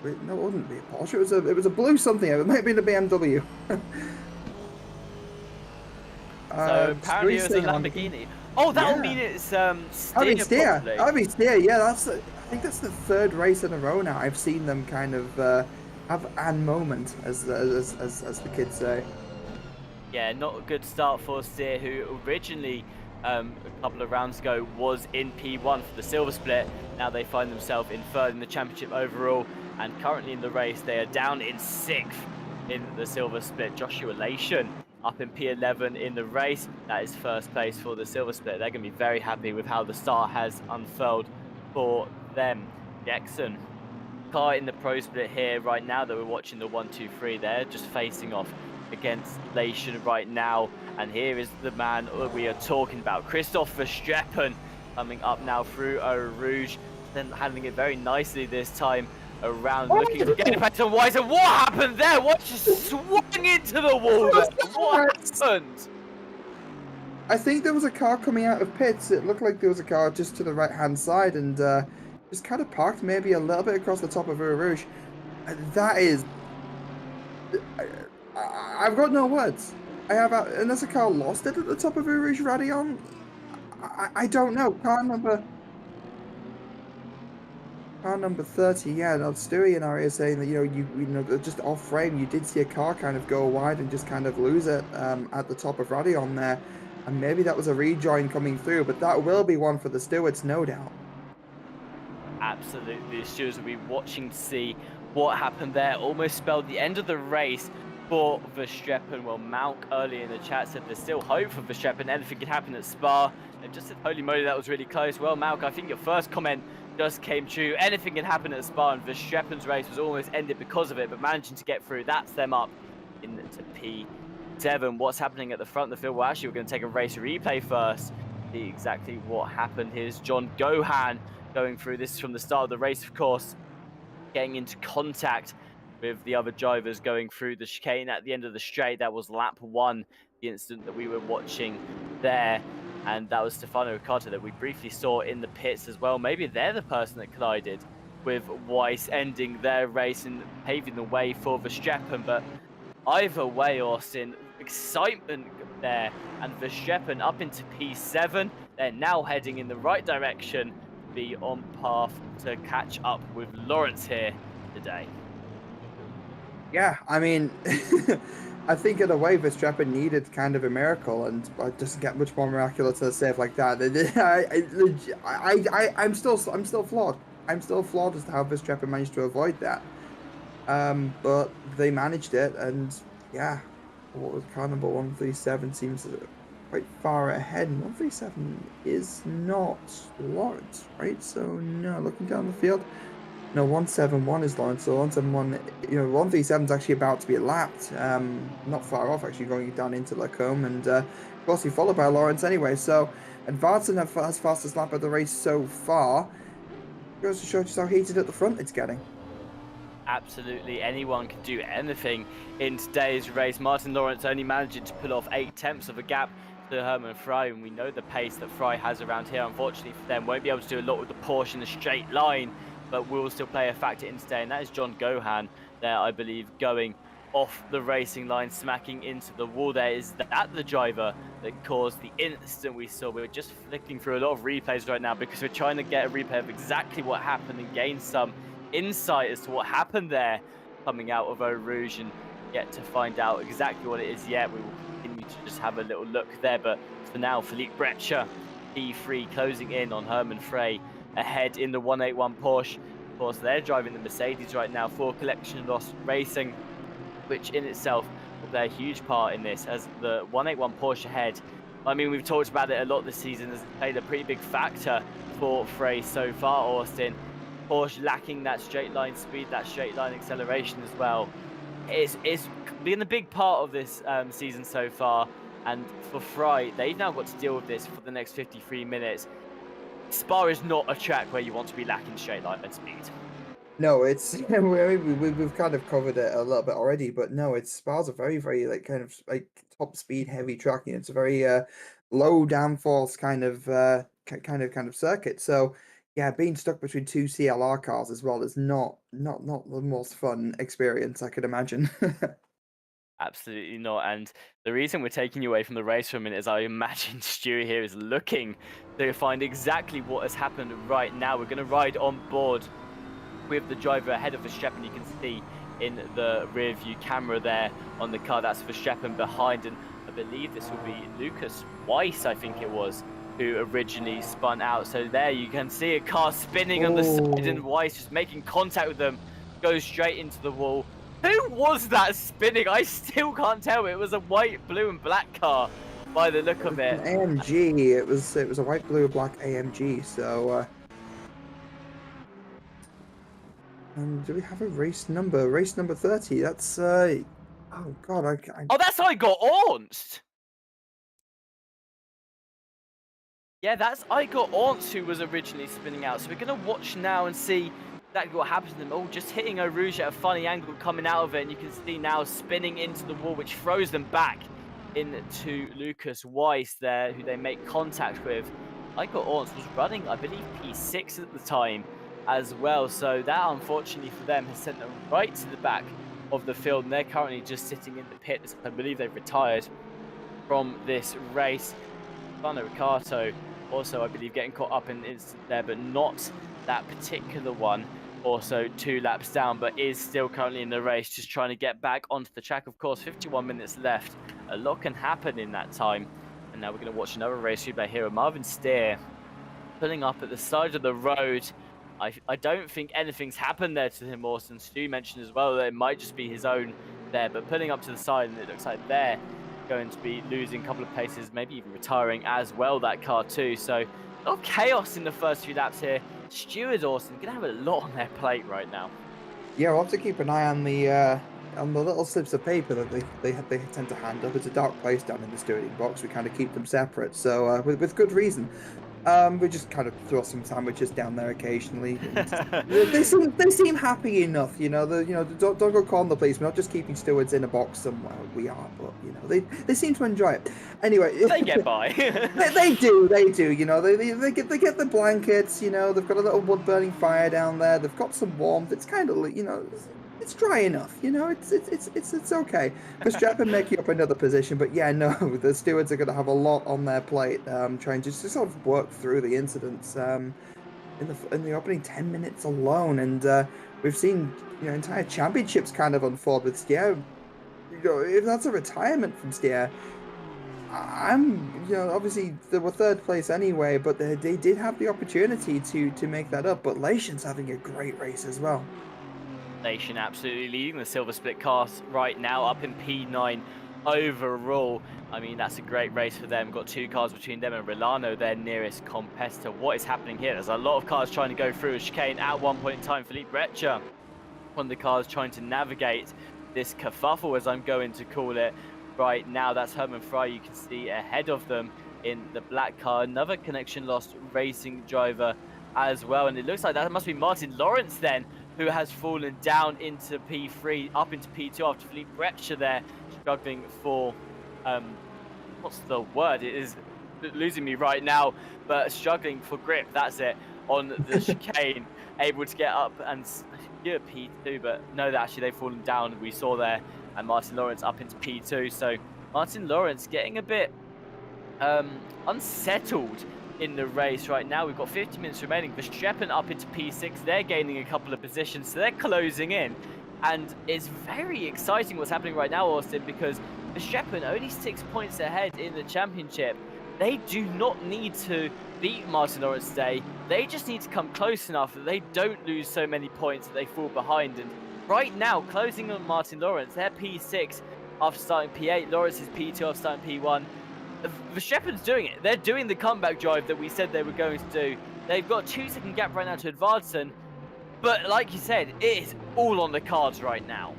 Wait, no, it wouldn't be a Porsche. It was a blue something. It might be the BMW. So apparently it was a Lamborghini. Oh, that'll mean it's steer probably. That'll be steer. Yeah, I think that's the third race in a row now. I've seen them kind of have an moment, as the kids say. Yeah, not a good start for Steer, who originally a couple of rounds ago was in P1 for the silver split. Now they find themselves in third in the championship overall, and currently in the race they are down in 6th in the silver split. Joshua Lation up in P11 in the race. That is first place for the silver split. They're going to be very happy with how the start has unfurled for them. Jackson car in the pro split here right now that we're watching the 1-2-3. They're just facing off against Lation right now, and here is the man we are talking about, Christoph Verstappen, coming up now through Eau Rouge, then handling it very nicely this time around, looking to get back to Weiser. What happened there? What just swung into the wall there? What happened? I think there was a car coming out of pits. It looked like there was a car just to the right hand side, and just kind of parked maybe a little bit across the top of Eau Rouge. That is, I've got no words. Unless a car lost it at the top of Eau Rouge Radion. I don't know. Car number 30, yeah, now Stewie and Ari are saying that, you know, just off frame, you did see a car kind of go wide and just kind of lose it at the top of Radion there. And maybe that was a rejoin coming through, but that will be one for the stewards, no doubt. Absolutely, the stewards will be watching to see what happened there. Almost spelled the end of the race for Verstappen. Well, Malk earlier in the chat said there's still hope for Verstappen. Anything could happen at Spa. And just said, holy moly, that was really close. Well, Malk, I think your first comment just came true. Anything can happen at Spa, and Verstappen's race was almost ended because of it, but managing to get through, that's them up into P7. What's happening at the front of the field? Well, actually, we're going to take a race replay first. See exactly what happened. Here's John Gohan going through. This is from the start of the race, of course, getting into contact with the other drivers going through the chicane at the end of the straight. That was lap 1, the incident that we were watching there. And that was Stefano Ricardo that we briefly saw in the pits as well. Maybe they're the person that collided with Weiss, ending their race and paving the way for Verstappen. But either way, Austin, excitement there. And Verstappen up into P7. They're now heading in the right direction to be on path to catch up with Lawrence here today. Yeah, I mean, I think in a way Verstappen needed kind of a miracle, and it doesn't get much more miraculous to save like that. I'm still flawed. I'm still flawed as to how Verstappen managed to avoid that. But they managed it, and yeah, what was car number 137 seems quite far ahead. And 137 is not Lawrence, right? So no, looking down the field. No, 171 is Lawrence, so 171, 137 is actually about to be lapped, not far off actually, going down into Lecombe, and of course he followed by Lawrence anyway, so advancing has fastest lap of the race so far. Goes to show just how heated at the front it's getting. Absolutely, anyone can do anything in today's race. Martin Lawrence only managing to pull off 8/10 of a gap to Hermann Frey, and we know the pace that Frey has around here. Unfortunately for them, won't be able to do a lot with the Porsche in a straight line, but will still play a factor in today, and that is John Gohan there, I believe, going off the racing line, smacking into the wall there. Is that the driver that caused the incident we saw? We're just flicking through a lot of replays right now because we're trying to get a replay of exactly what happened and gain some insight as to what happened there coming out of Eau Rouge, and yet to find out exactly what it is yet. We will continue to just have a little look there, but for now, Philippe Brecher, P3, closing in on Hermann Frey ahead in the 181 Porsche. Of course, they're driving the Mercedes right now for Collection Loss Racing, which in itself will play a huge part in this, as the 181 Porsche ahead I mean, we've talked about it a lot this season. Has played a pretty big factor for Frey so far, Austin. Porsche lacking that straight line speed, that straight line acceleration as well. It's been a big part of this season so far. And for Fry, they've now got to deal with this for the next 53 minutes. Spa is not a track where you want to be lacking straight line speed. No, it's we've kind of covered it a little bit already, but no, it's Spa's a very, very like kind of like top speed heavy track. You know, it's a very low downforce kind of kind of circuit. So yeah, being stuck between two CLR cars as well is not the most fun experience I could imagine. Absolutely not. And the reason we're taking you away from the race for a minute is I imagine Stewie here is looking to find exactly what has happened right now. We're going to ride on board with the driver ahead of Verstappen. You can see in the rear view camera there on the car, that's Verstappen behind. And I believe this will be Lucas Weiss, I think it was, who originally spun out. So there you can see a car spinning on the side and Weiss just making contact with them, goes straight into the wall. Who was that spinning? I still can't tell. It was a white, blue, and black car by the look of it. An AMG. It was a white, blue, black AMG. So, do we have a race number? Race number 30. That's oh god, Oh, that's how I got aunced. Yeah, that's Igor Orntz who was originally spinning out. So we're going to watch now and see exactly what happens to them. Oh, just hitting Eau Rouge at a funny angle coming out of it. And you can see now spinning into the wall, which throws them back into Lucas Weiss there, who they make contact with. Igor Orntz was running, I believe, P6 at the time as well. So that, unfortunately for them, has sent them right to the back of the field. And they're currently just sitting in the pit. I believe they've retired from this race. Fano Ricardo also, I believe, getting caught up in an incident there, but not that particular one. Also 2 laps down, but is still currently in the race, just trying to get back onto the track. Of course, 51 minutes left. A lot can happen in that time. And now we're going to watch another race replay here. Marvin Steer pulling up at the side of the road. I don't think anything's happened there to him, Austin. Stu mentioned as well that it might just be his own there, but pulling up to the side, and it looks like they're going to be losing a couple of paces, maybe even retiring as well, that car too. So a lot of chaos in the first few laps here. Stewart, Austin, gonna have a lot on their plate right now. Yeah, we'll have to keep an eye on the little slips of paper that they tend to hand up. It's a dark place down in the stewarding box. We kind of keep them separate, so with good reason. We just kind of throw some sandwiches down there occasionally. they seem happy enough, you know. Don't go calling the police. We're not just keeping stewards in a box somewhere. We are, but you know, they seem to enjoy it. Anyway, they get by. they do. You know, they get the blankets. You know, they've got a little wood burning fire down there. They've got some warmth. It's kind of, you know, it's dry enough, you know. It's okay. Verstappen making up another position, but yeah, no, the stewards are going to have a lot on their plate, trying to just sort of work through the incidents in the opening 10 minutes alone, and we've seen, you know, entire championships kind of unfold with Stier. You know, if that's a retirement from Stier, you know, obviously they were third place anyway, but they did have the opportunity to make that up. But Lation's having a great race as well. Nation absolutely leading the Silver Split cars right now, up in P9 overall. I mean, that's a great race for them. Got 2 cars between them and Rolano, their nearest competitor. What is happening here? There's a lot of cars trying to go through a chicane at one point in time. Philippe Brecher, one of the cars trying to navigate this kerfuffle, as I'm going to call it right now. That's Herman Fry, you can see ahead of them in the black car. Another connection lost racing driver as well. And it looks like that must be Martin Lawrence then, who has fallen down into P3, up into P2 after Philippe Brecher there, struggling for, what's the word? It is losing me right now, but struggling for grip, that's it, on the chicane, able to get up and secure P2, but no, actually they've fallen down, we saw there, and Martin Lawrence up into P2, so Martin Lawrence getting a bit unsettled in the race right now. We've got 50 minutes remaining. Verstappen up into P6. They're gaining a couple of positions, so they're closing in. And it's very exciting what's happening right now, Austin, because Verstappen only 6 points ahead in the championship. They do not need to beat Martin Lawrence today. They just need to come close enough that they don't lose so many points that they fall behind. And right now, closing on Martin Lawrence, they're P6 after starting P8. Lawrence is P2 after starting P1. Verstappen's doing it. They're doing the comeback drive that we said they were going to do. They've got a 2-second gap right now to Edvardsen. But like you said, it is all on the cards right now.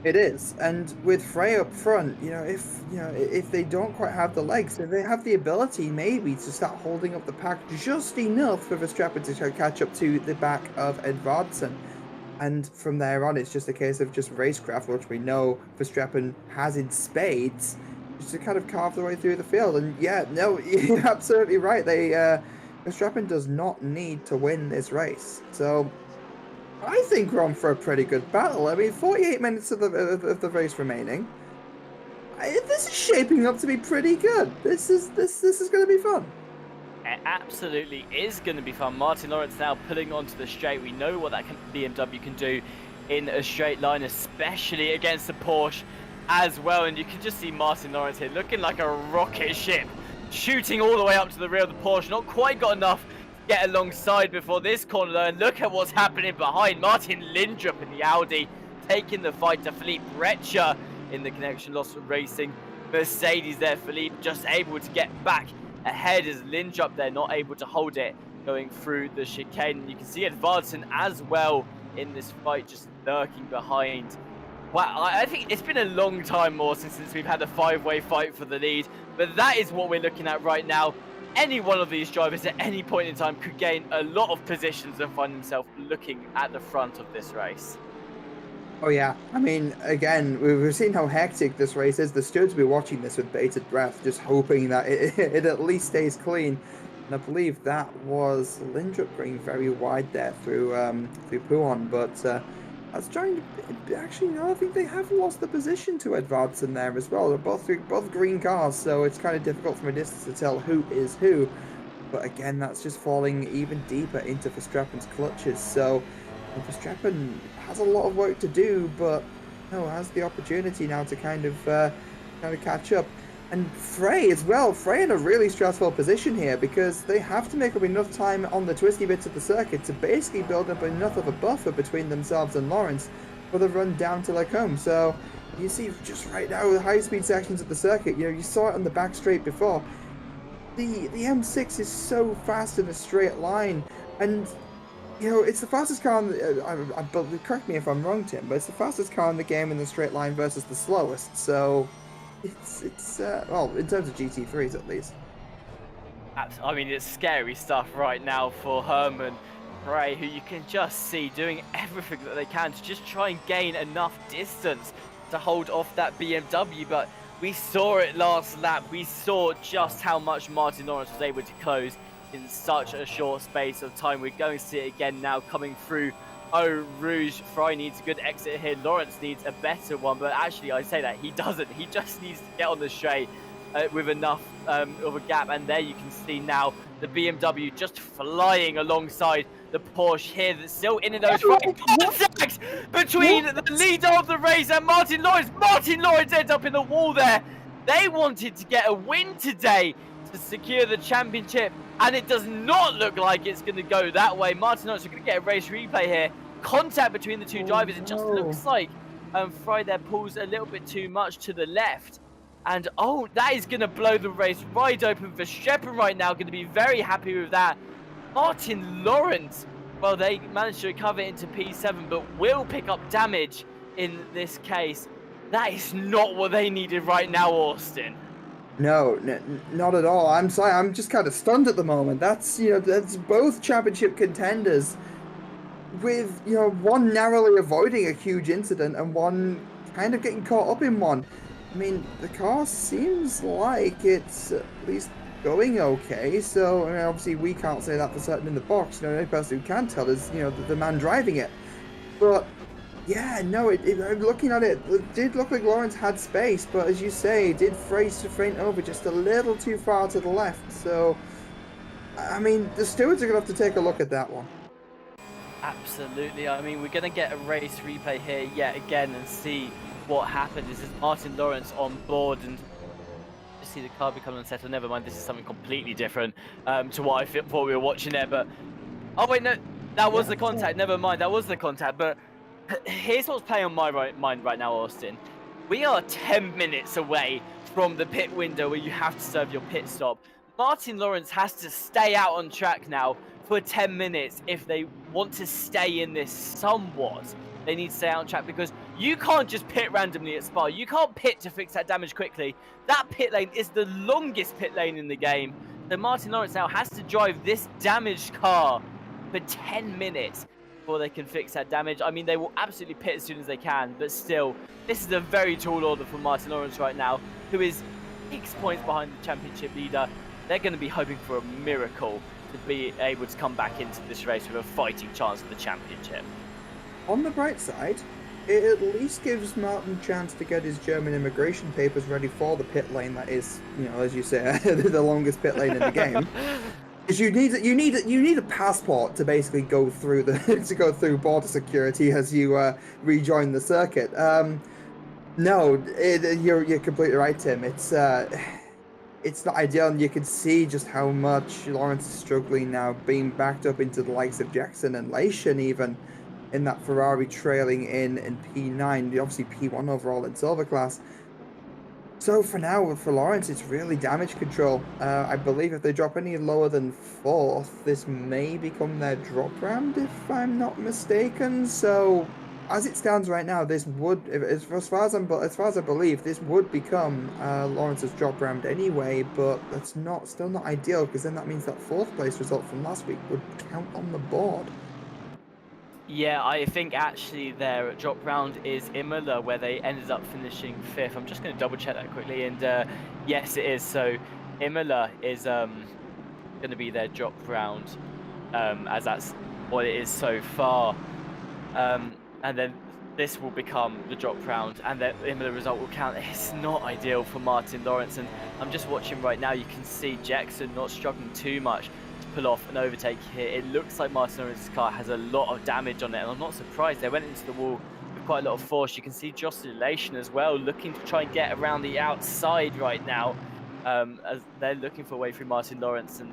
It is, and with Frey up front, if they don't quite have the legs, if they have the ability maybe to start holding up the pack just enough for Verstappen to catch up to the back of Edvardsen, and from there on, it's just a case of just racecraft, which we know Verstappen has in spades, just to kind of carve their way through the field. And yeah, no, you're absolutely right. Verstappen does not need to win this race, so I think we're on for a pretty good battle. I mean, 48 minutes of the race remaining. This is shaping up to be pretty good. This is going to be fun. It absolutely is going to be fun. Martin Lawrence now pulling onto the straight. We know what that BMW can do in a straight line, especially against the Porsche as well. And you can just see Martin Lawrence here looking like a rocket ship, shooting all the way up to the rear of the Porsche. Not quite got enough get alongside before this corner though, and look at what's happening behind. Martin Lindrup in the Audi taking the fight to Philippe Brecher in the connection loss racing Mercedes there. Philippe just able to get back ahead as Lindrup there not able to hold it going through the chicane. And you can see Edvardsen as well in this fight just lurking behind. Wow, I think it's been a long time more since we've had a 5-way fight for the lead, but that is what we're looking at right now. Any one of these drivers at any point in time could gain a lot of positions and find himself looking at the front of this race. Oh yeah, I mean, again, we've seen how hectic this race is. The stewards will be watching this with bated breath, just hoping that it at least stays clean. And I believe that was Lindrup going very wide there through Pouhon, but I was trying to actually, no, I think they have lost the position to Edvardsen there as well. They're both green cars, so it's kind of difficult from a distance to tell who is who. But again, that's just falling even deeper into Verstappen's clutches. So Verstappen has a lot of work to do, but has the opportunity now to kind of catch up. And Frey as well. Frey in a really stressful position here because they have to make up enough time on the twisty bits of the circuit to basically build up enough of a buffer between themselves and Lawrence for the run down to Lecombe. So you see just right now the high-speed sections of the circuit, you saw it on the back straight before. The M6 is so fast in a straight line, and it's the fastest car in the, correct me if I'm wrong, Tim, but it's the fastest car in the game in the straight line versus the slowest. So it's well, in terms of GT3s at least. I mean, it's scary stuff right now for Herman Frey, who you can just see doing everything that they can to just try and gain enough distance to hold off that BMW. But we saw it last lap. We saw just how much Martin Lawrence was able to close in such a short space of time. We're going to see it again now coming through Eau Rouge. Frey needs a good exit here. Lawrence needs a better one, but actually I say that he doesn't. He just needs to get on the straight with enough of a gap. And there you can see now the BMW just flying alongside the Porsche here that's still in those contact between the leader of the race and Martin Lawrence. Martin Lawrence ends up in the wall there. They wanted to get a win today to secure the championship, and it does not look like it's going to go that way. Martin Lawrence is going to get a race replay here. Contact between the two drivers. It just looks like Frey there pulls a little bit too much to the left. And that is going to blow the race wide open for Verstappen right now. Going to be very happy with that. Martin Lawrence, well, they managed to recover into P7, but will pick up damage in this case. That is not what they needed right now, Austin. No, not at all. I'm sorry, I'm just kind of stunned at the moment. That's both championship contenders with, one narrowly avoiding a huge incident and one kind of getting caught up in one. I mean, the car seems like it's at least going okay, so obviously we can't say that for certain in the box. The only person who can tell is, the man driving it. But yeah, no, looking at it, it did look like Lawrence had space, but as you say, did faint over just a little too far to the left. So, I mean, the stewards are going to have to take a look at that one. Absolutely. I mean, we're going to get a race replay here yet again and see what happened. This is Martin Lawrence on board, and you see the car become unsettled. Never mind, this is something completely different to what I thought we were watching there. But, oh wait, no, that was the contact. Never mind, that was the contact. But here's what's playing on my mind right now, Austin. We are 10 minutes away from the pit window where you have to serve your pit stop. Martin Lawrence has to stay out on track now for 10 minutes if they want to stay in this somewhat. They need to stay out on track because you can't just pit randomly at Spa. You can't pit to fix that damage quickly. That pit lane is the longest pit lane in the game. So Martin Lawrence now has to drive this damaged car for 10 minutes before they can fix that damage. I mean, they will absolutely pit as soon as they can, but still, this is a very tall order for Martin Lawrence right now, who is 6 points behind the championship leader. They're going to be hoping for a miracle to be able to come back into this race with a fighting chance for the championship. On the bright side, it at least gives Martin a chance to get his German immigration papers ready for the pit lane that is, you know, as you say, the longest pit lane in the game. Because you need a passport to basically go through the border security as you rejoin the circuit. No, you're completely right, Tim. It's not ideal, and you can see just how much Lawrence is struggling now, being backed up into the likes of Jackson and Leishman even in that Ferrari trailing in P9, obviously P1 overall in silver class. So for now, for Lawrence, it's really damage control. I believe if they drop any lower than 4th, this may become their drop round, if I'm not mistaken. So as it stands right now, this would, as far as I believe, this would become Lawrence's drop round anyway. But that's still not ideal, because then that means that 4th place result from last week would count on the board. Yeah, I think actually their drop round is Imola, where they ended up finishing 5th. I'm just going to double check that quickly, and yes, it is. So Imola is going to be their drop round, as that's what it is so far. And then this will become the drop round, and the Imola result will count. It's not ideal for Martin Lawrence, and I'm just watching right now. You can see Jackson not struggling too much to pull off an overtake here. It looks like Martin Lawrence's car has a lot of damage on it, and I'm not surprised. They went into the wall with quite a lot of force. You can see Jocelyn as well, looking to try and get around the outside right now, as they're looking for a way through Martin Lawrence. And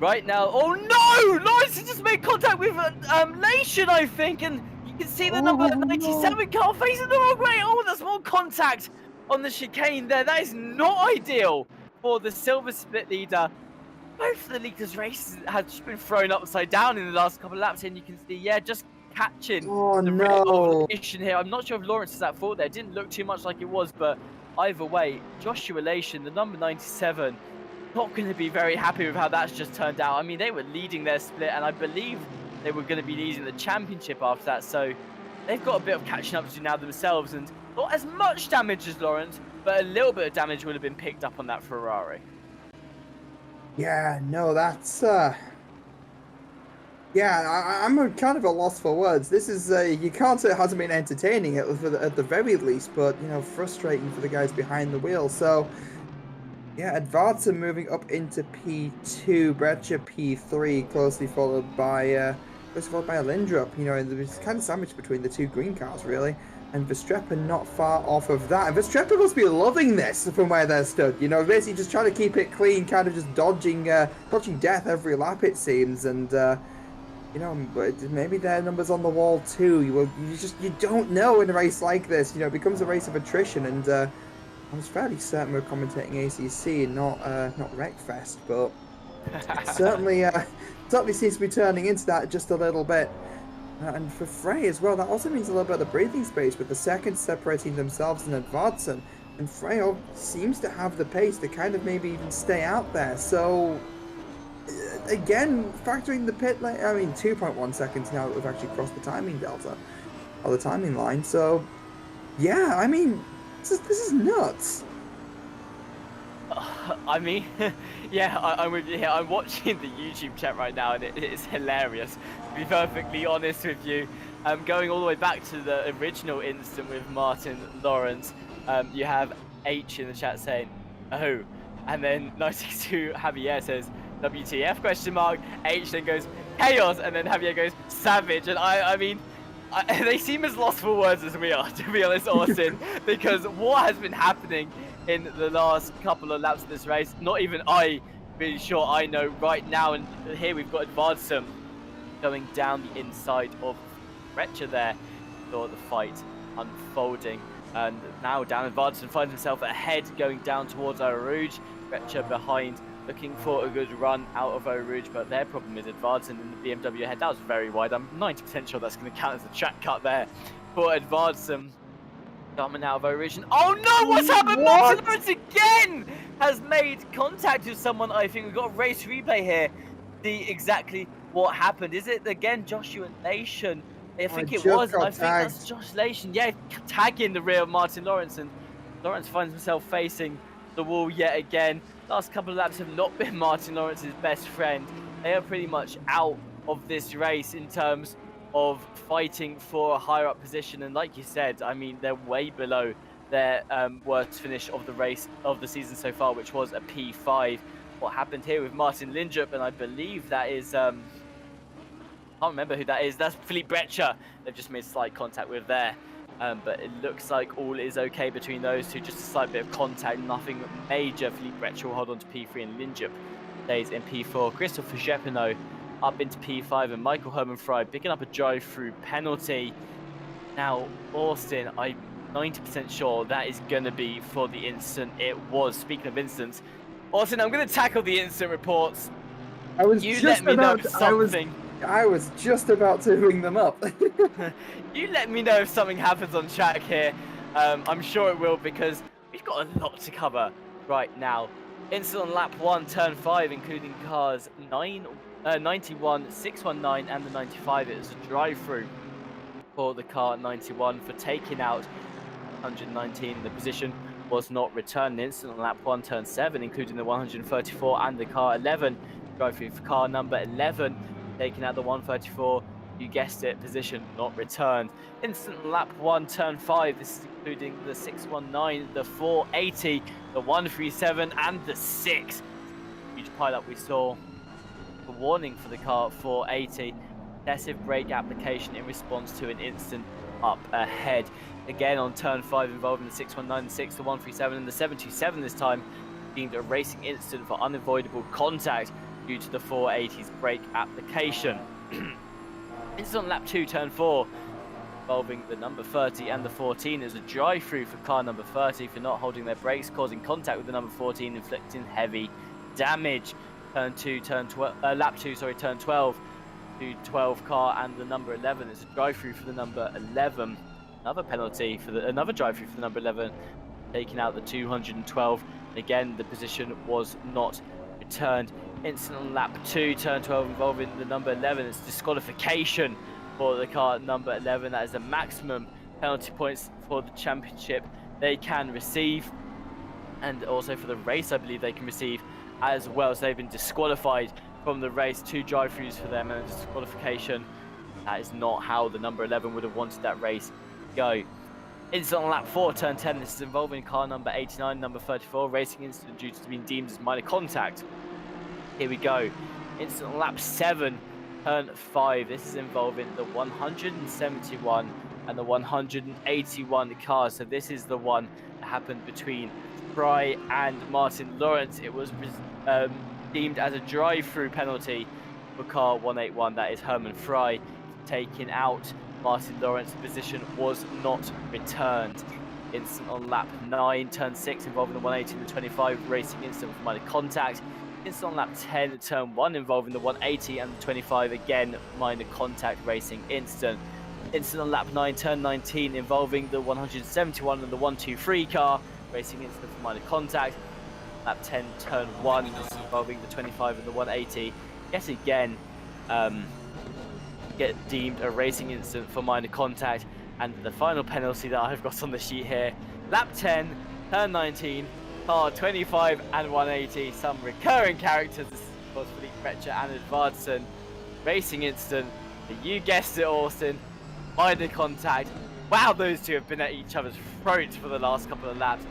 right now, oh no! Lawrence has just made contact with Leishman, I think, and you can see the number 97 car facing the wrong way. Oh, there's more contact on the chicane there. That is not ideal for the silver split leader. Both of the leaders' races have just been thrown upside down in the last couple of laps, and you can see, yeah, just catching the rate of Leishman here. I'm not sure if Lawrence is at fault there. It didn't look too much like it was, but either way, Joshua Leishman, the number 97, not going to be very happy with how that's just turned out. I mean, they were leading their split, and I believe they were going to be leading the championship after that, so they've got a bit of catching up to do now themselves, and not as much damage as Lawrence, but a little bit of damage would have been picked up on that Ferrari. Yeah, no, that's yeah, I'm kind of a loss for words. This is you can't say it hasn't been entertaining at the very least, but you know, frustrating for the guys behind the wheel. So yeah, Advarza moving up into P2, Breccia P3, closely followed by Lindrup. You know, it's kind of sandwiched between the two green cars, really. And Verstappen not far off of that. And Verstappen must be loving this from where they're stood. You know, basically just trying to keep it clean, kind of just dodging death every lap, it seems. And you know, maybe their numbers on the wall too. You don't know in a race like this. You know, it becomes a race of attrition. And I was fairly certain we were commentating ACC and not Wreckfest, but it certainly seems to be turning into that just a little bit. And for Frey as well, that also means a little bit of the breathing space with the seconds separating themselves and advancing. And Frey seems to have the pace to kind of maybe even stay out there. So, again, factoring the pit lane, I mean, 2.1 seconds now that we've actually crossed the timing delta, or the timing line. So, yeah, I mean, this is nuts. I mean, yeah, I'm with you here. I'm watching the YouTube chat right now, and it's hilarious, to be perfectly honest with you. Going all the way back to the original incident with Martin Lawrence, you have H in the chat saying, oh, and then 962 Javier says, WTF question mark, H then goes, chaos, and then Javier goes, savage, and I mean, they seem as lost for words as we are, to be honest, Austin, because what has been happening in the last couple of laps of this race, not even I really sure I know right now. And here we've got Advarza going down the inside of Breccia there for the fight unfolding. And now Dan Advanced finds himself ahead, going down towards Eau Rouge. Brecher behind, looking for a good run out of Eau Rouge, but their problem is advancing in the BMW ahead. That was very wide. I'm 90% sure that's going to count as a track cut there for Advanced. Coming out of Eau Rouge. Oh no, what's happened? What? Martin Lawrence again has made contact with someone. I think we've got a race replay here. See exactly what happened. Is it again Joshua Nation? I think it was. I think that's Josh Nation. Yeah, tagging the rear of Martin Lawrence, and Lawrence finds himself facing the wall yet again. Last couple of laps have not been Martin Lawrence's best friend. They are pretty much out of this race in terms of fighting for a higher up position, and like you said, I mean, they're way below their worst finish of the race of the season so far, which was a P5. What happened here with Martin Lindrup, and I believe that is I can't remember who that is. That's Philippe Brecher. They've just made slight contact with there. But it looks like all is okay between those two. Just a slight bit of contact, nothing major. Philippe Brecher will hold on to P3 and Lindrup stays in P4. Christopher Jepinot up into P5 and Michael Herman Fry picking up a drive-through penalty. Now, Austin, I'm 90% sure that is going to be for the instant. It was. Speaking of instants, Austin, I'm going to tackle the instant reports. I was you just let me know about, if something. I was just about to ring them up. You let me know if something happens on track here. I'm sure it will, because we've got a lot to cover right now. Instant on lap 1, turn 5, including cars 91, 619 and the 95. It was a drive-through for the car 91 for taking out 119. The position was not returned. Instant on lap 1, turn 7, including the 134 and the car 11. Drive-through for car number 11, taking out the 134. You guessed it, position not returned. Instant lap 1, turn 5. This is including the 619, the 480, the 137, and the 6. Huge pileup we saw. A warning for the car 480. Excessive brake application in response to an instant up ahead. Again on turn 5, involving the 619, the 6, the 137, and the 727 this time, deemed a racing incident for unavoidable contact due to the 480's brake application. Instant on lap 2, turn 4, involving the number 30 and the 14. Is a drive-through for car number 30 for not holding their brakes, causing contact with the number 14, inflicting heavy damage. Turn 2, lap 2, sorry, turn 12 to 12 car and the number 11. It's a drive-through for the number 11. Another penalty for another drive-through for the number 11, taking out the 212. And again, the position was not returned. Instant on lap 2, turn 12, involving the number 11. It's disqualification for the car number 11. That is the maximum penalty points for the championship they can receive, and also for the race, I believe they can receive as well. So they've been disqualified from the race. 2 drive-throughs for them and a disqualification. That is not how the number 11 would have wanted that race to go. Instant on lap 4, turn 10. This is involving car number 89, number 34. Racing incident due to being deemed as minor contact. Here we go. Instant on lap 7, turn 5. This is involving the 171 and the 181 cars. So this is the one that happened between Fry and Martin Lawrence. It was deemed as a drive-through penalty for car 181. That is Herman Fry taking out Martin Lawrence. Position was not returned. Instant on lap 9, turn 6, involving the 180 and the 25. Racing incident for minor contact. Instant on lap 10, turn 1, involving the 180 and the 25. Again, minor contact racing incident. Instant on lap 9, turn 19, involving the 171 and the 123 car. Racing incident for minor contact. Lap 10, turn 1, involving the 25 and the 180. Yet again, get deemed a racing incident for minor contact. And the final penalty that I've got on the sheet here, lap 10, turn 19, car 25 and 180. Some recurring characters. This is of course Philippe Brecher and Edvardsen. Racing incident. You guessed it, Austin. Minor contact. Wow, those two have been at each other's throats for the last couple of laps.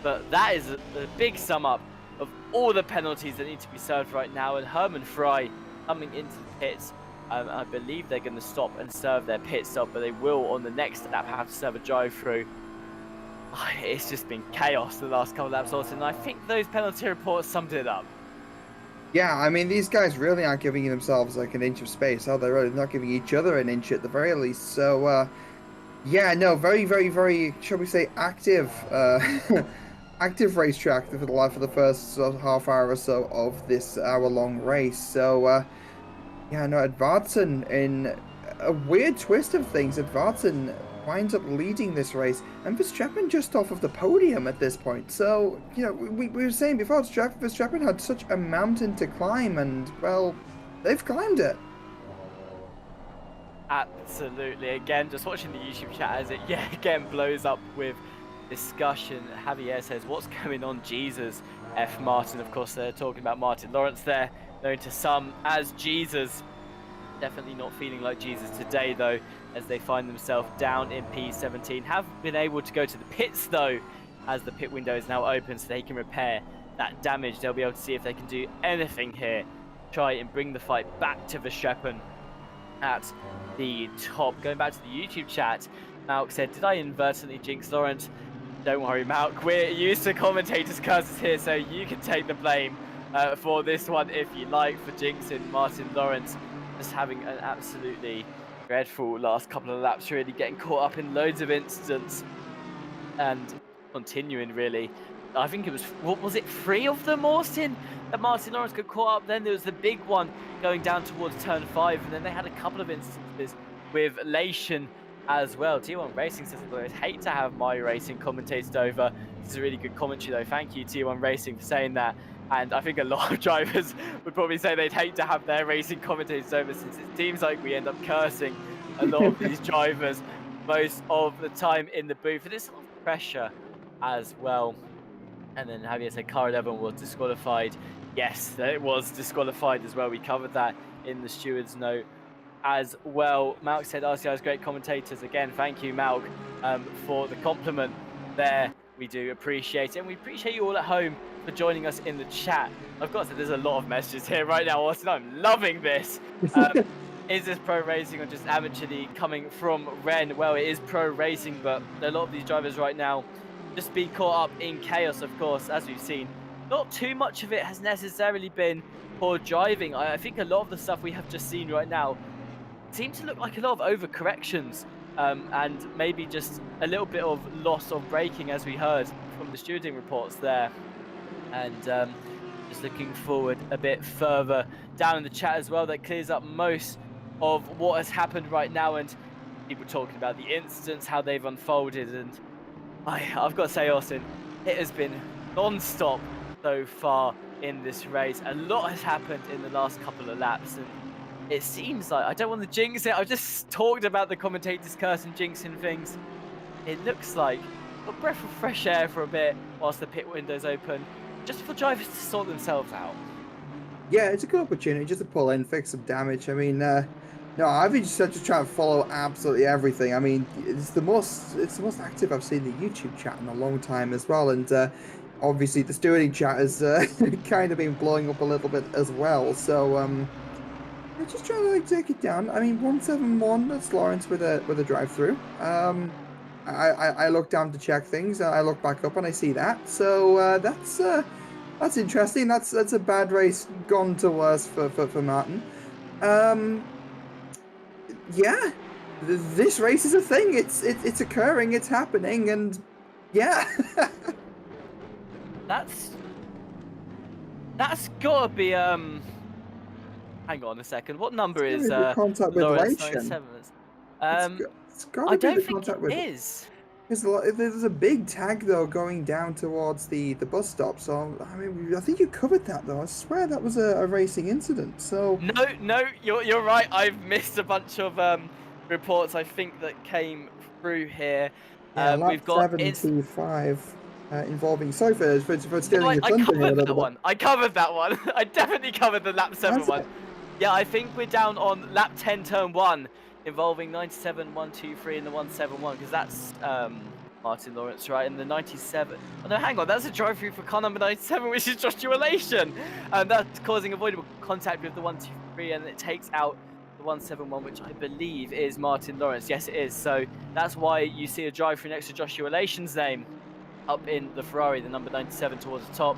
But that is a big sum up of all the penalties that need to be served right now. And Herman Fry coming into the pits. I believe they're going to stop and serve their pit stop, but they will on the next lap have to serve a drive-through. It's just been chaos the last couple of laps, Austin, and I think those penalty reports summed it up. Yeah, I mean, these guys really aren't giving themselves like an inch of space, are they? Really not giving each other an inch at the very least. So, Yeah, no, very, very, very, shall we say, active, active racetrack for the first sort of half hour or so of this hour-long race. So, yeah, no, Edvardsen, in a weird twist of things, Edvardsen winds up leading this race, and Verstappen just off of the podium at this point. So, you know, we were saying before, Verstappen had such a mountain to climb, and, well, they've climbed it. Absolutely. Again, just watching the YouTube chat as it again blows up with discussion. Javier says, "What's going on, Jesus?" F. Martin, of course, they're talking about Martin Lawrence there, known to some as Jesus. Definitely not feeling like Jesus today, though, as they find themselves down in P17. Have been able to go to the pits, though, as the pit window is now open, so they can repair that damage. They'll be able to see if they can do anything here, try and bring the fight back to Verstappen at the top. Going back to the YouTube chat, Malk said, "Did I inadvertently jinx Lawrence?" Don't worry, Malk. We're used to commentators' curses here, so you can take the blame for this one if you like, for jinxing Martin Lawrence. Just having an absolutely dreadful last couple of laps, really getting caught up in loads of incidents and continuing, really. I think it was, what was it, 3 of them, Austin, that Martin Lawrence got caught up. Then there was the big one going down towards turn 5, and then they had a couple of instances with Lation as well. T1 Racing says, "I hate to have my racing commentated over." This is a really good commentary, though. Thank you, T1 Racing, for saying that. And I think a lot of drivers would probably say they'd hate to have their racing commentators over, since it seems like we end up cursing a lot of these drivers most of the time in the booth. And it's a lot of pressure as well. And then Javier said car 11 was disqualified. Yes, it was disqualified as well. We covered that in the steward's note as well. Malk said RCI's great commentators. Again, thank you, Malk, for the compliment there. We do appreciate it. And we appreciate you all at home for joining us in the chat. I've got to say, there's a lot of messages here right now, Austin. I'm loving this. Is this pro racing or just amateur league? Coming from Ren, well, it is pro racing, but a lot of these drivers right now just be caught up in chaos, of course, as we've seen. Not too much of it has necessarily been poor driving. I think a lot of the stuff we have just seen right now seems to look like a lot of overcorrections, and maybe just a little bit of loss of braking, as we heard from the stewarding reports there. And just looking forward a bit further down in the chat as well, that clears up most of what has happened right now, and people talking about the incidents, how they've unfolded. And I've got to say, Austin, it has been non-stop so far in this race. A lot has happened in the last couple of laps, and it seems like, I don't want to jinx it, I've just talked about the commentator's curse and jinxing things. It looks like a breath of fresh air for a bit whilst the pit window's open, just for drivers to sort themselves out. Yeah, it's a good opportunity just to pull in, fix some damage. I mean, no, I've been just trying to follow absolutely everything. I mean, it's the most active I've seen the YouTube chat in a long time as well, and obviously the stewarding chat has kind of been blowing up a little bit as well. So we're just trying to like take it down. I mean, 171. That's Lawrence with a drive-through. I look down to check things. I look back up and I see that. So that's interesting. That's a bad race gone to worse for Martin. Yeah, this race is a thing. It's occurring. It's happening, and yeah. That's gotta be hang on a second. What number is contact with Lawrence Lation. 97? It's gotta I be don't the think contact it with. is. There's a big tag though going down towards the bus stop. So I mean, I think you covered that though. I swear that was a racing incident. So No, you're right. I've missed a bunch of reports, I think, that came through here. yeah, lap We've got 75 involving. Sorry for stealing No, your I thunder here a covered little that bit. one. I covered that one. I definitely covered the lap 7 That's one. it. Yeah, I think we're down on lap 10, turn 1, involving 97, 1, 2, 3, and the 171, because that's Martin Lawrence, right? And the 97. Oh, no, hang on. That's a drive through for car number 97, which is Joshua Lation. And that's causing avoidable contact with the 123, and it takes out the 171, which I believe is Martin Lawrence. Yes, it is. So that's why you see a drive through next to Joshua Lation's name up in the Ferrari, the number 97 towards the top.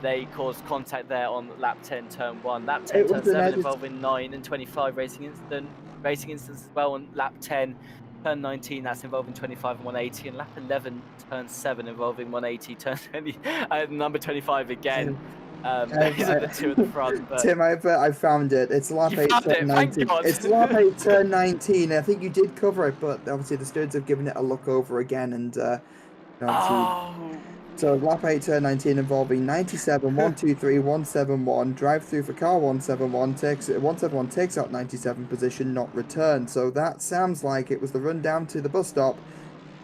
They caused contact there on lap 10, turn 1. Lap 10, turn 7, involving 9 and 25 racing incidents as well on lap 10. turn 19, that's involving 25 and 180, and lap 11, turn 7, involving 180, turn 20, number 25 again. Those are the two at the front, but Tim, I found it. It's lap you 8, found turn it, thank 19. God. It's lap 8, turn 19. I think you did cover it, but obviously the stewards have given it a look over again, and obviously. Oh. So lap 8, turn 19, involving 97, 123, 171, drive through for car 171, 171 takes out 97 position, not returned. So that sounds like it was the run down to the bus stop.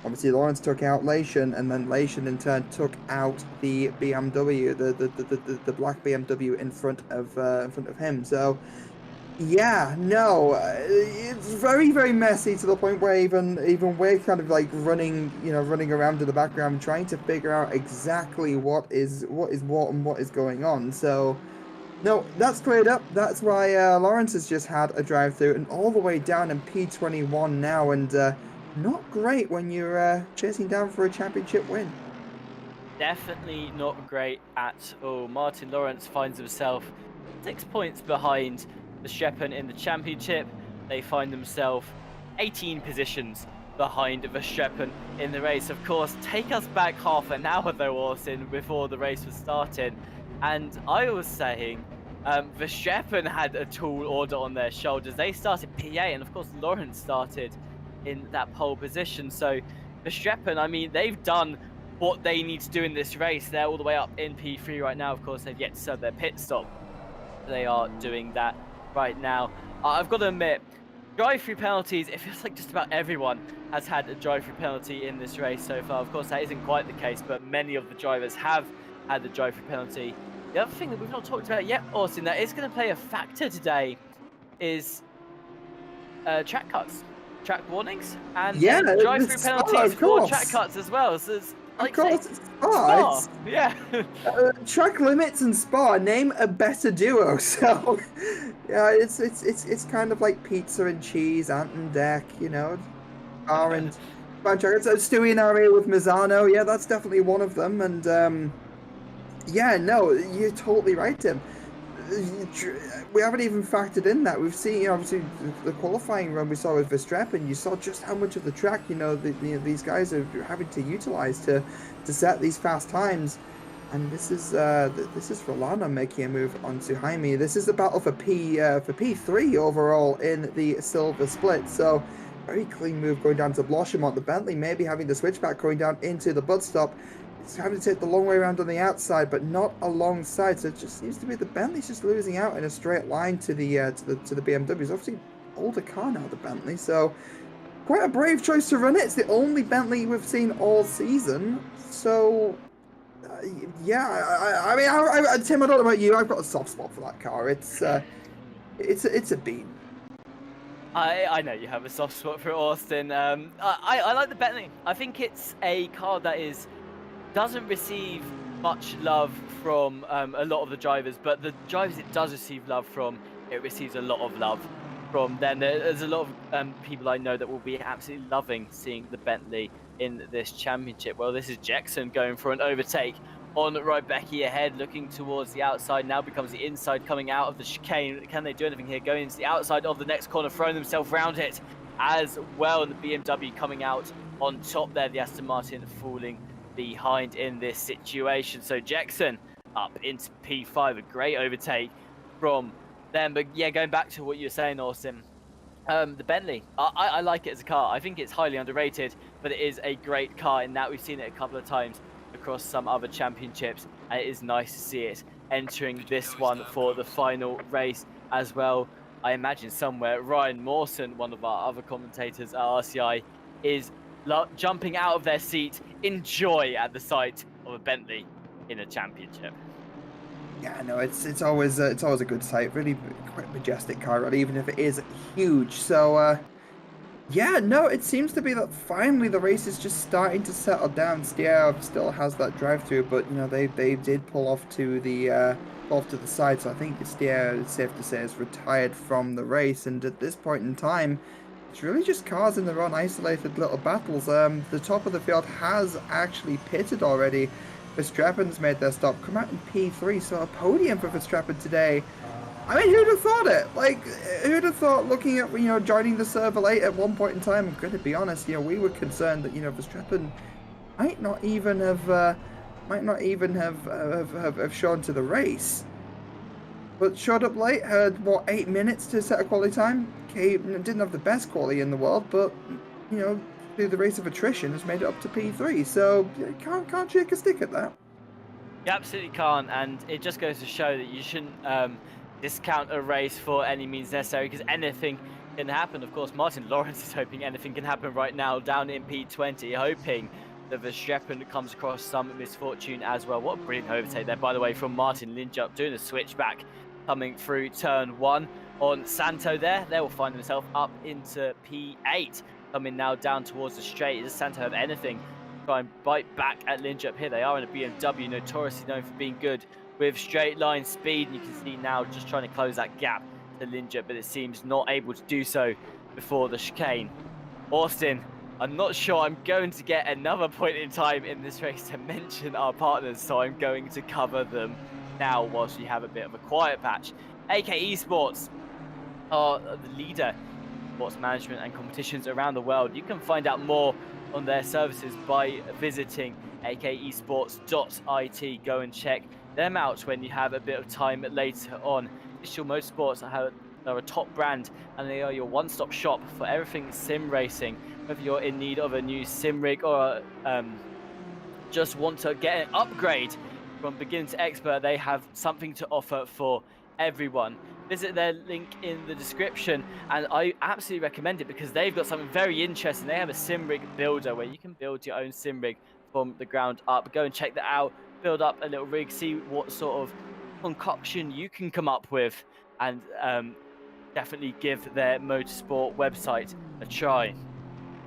Obviously, Lawrence took out Lation, and then Lation in turn took out the BMW, the black BMW in front of him. So yeah, no, it's very, very messy to the point where even we're kind of like running around in the background trying to figure out exactly what is what and what is going on. So no, that's cleared up. That's why Lawrence has just had a drive through and all the way down in P21 now, and not great when you're chasing down for a championship win. Definitely not great at all. Martin Lawrence finds himself 6 points behind Verstappen in the championship. They find themselves 18 positions behind Verstappen in the race. Of course, take us back half an hour though, Austin, before the race was starting. And I was saying Verstappen had a tall order on their shoulders. They started P8, and of course Lawrence started in that pole position. So Verstappen, I mean, they've done what they need to do in this race. They're all the way up in P3 right now. Of course, they've yet to serve their pit stop. They are doing that right now. I've got to admit, drive-through penalties, it feels like just about everyone has had a drive-through penalty in this race so far. Of course, that isn't quite the case, but many of the drivers have had the drive-through penalty. The other thing that we've not talked about yet, Austin, that is going to play a factor today is track cuts. Track warnings and Yeah, drive-through penalties for track cuts as well. So it's like of course, it's Spa. Yeah. Track limits and Spa, name a better duo. So yeah, it's kind of like pizza and cheese, Ant and Deck, Spa and track. So Stewie and Ari with Mazzano, yeah, that's definitely one of them. And yeah, no, you're totally right, Tim. We haven't even factored in that. We've seen, obviously, the qualifying run we saw with Verstappen. You saw just how much of the track, these guys are having to utilize to set these fast times. And this is Rolano making a move onto Jaime. This is the battle for P3 overall in the silver split. So very clean move going down to Bloschemont. The Bentley maybe having the switchback going down into the bud stop. It's having to take the long way around on the outside, but not alongside. So it just seems to be the Bentley's just losing out in a straight line to the BMW. It's obviously older car now, the Bentley. So quite a brave choice to run it. It's the only Bentley we've seen all season. So yeah, I mean, Tim, I don't know about you. I've got a soft spot for that car. It's a bean. I know you have a soft spot for Austin. I like the Bentley. I think it's a car that doesn't receive much love from a lot of the drivers, but the drivers it does receive love from, it receives a lot of love from them. There's a lot of people I know that will be absolutely loving seeing the Bentley in this championship. Well, this is Jackson going for an overtake on Rybecki ahead, looking towards the outside. Now becomes the inside coming out of the chicane. Can they do anything here? Going into the outside of the next corner, throwing themselves around it as well. And the BMW coming out on top there. The Aston Martin falling behind in this situation. So Jackson up into P5, a great overtake from them. But yeah, going back to what you were saying, Austin, the Bentley, I like it as a car. I think it's highly underrated, but it is a great car in that we've seen it a couple of times across some other championships, and it is nice to see it entering this one for the final race as well. I imagine somewhere Ryan Mawson, one of our other commentators at RCI, is jumping out of their seat in joy at the sight of a Bentley in a championship. Yeah, no, it's always a good sight. Really quite majestic car, right? Even if it is huge. So yeah, no, it seems to be that finally the race is just starting to settle down. Stier still has that drive-through, but they did pull off to the side. So I think Stier, it's safe to say, is retired from the race. And at this point in time, it's really just cars in their own isolated little battles. The top of the field has actually pitted already. Verstappen's made their stop, come out in P3, so a podium for Verstappen today. I mean, who'd have thought it? Like, who who'd have thought, looking at, joining the server late at one point in time, I'm going to be honest, we were concerned that, Verstappen might not even have shown to the race. But showed up late, had, 8 minutes to set a quality time. Didn't have the best quality in the world, but, through the race of attrition, has made it up to P3. So, can't shake a stick at that. You absolutely can't, and it just goes to show that you shouldn't discount a race for any means necessary, because anything can happen. Of course, Martin Lawrence is hoping anything can happen right now down in P20, hoping that Verstappen comes across some misfortune as well. What a brilliant overtake there, by the way, from Martin Lindjup, doing a switchback coming through turn 1 on Santo there. They will find themselves up into P8, coming now down towards the straight. Does Santo have anything? Try and bite back at Lindjup here. They are in a BMW, notoriously known for being good with straight line speed. And you can see now just trying to close that gap to Lindjup, but it seems not able to do so before the chicane. Austin, I'm not sure I'm going to get another point in time in this race to mention our partners, so I'm going to cover them now whilst we have a bit of a quiet patch. AK Esports are the leader in sports management and competitions around the world. You can find out more on their services by visiting akesports.it. Go and check them out when you have a bit of time later on. Digital Motorsports are a top brand, and they are your one-stop shop for everything sim racing. Whether you're in need of a new sim rig or just want to get an upgrade from beginner to expert, they have something to offer for everyone. Visit their link in the description, and I absolutely recommend it because they've got something very interesting. They have a sim rig builder where you can build your own sim rig from the ground up. Go and check that out, build up a little rig, see what sort of concoction you can come up with, and definitely give their motorsport website a try.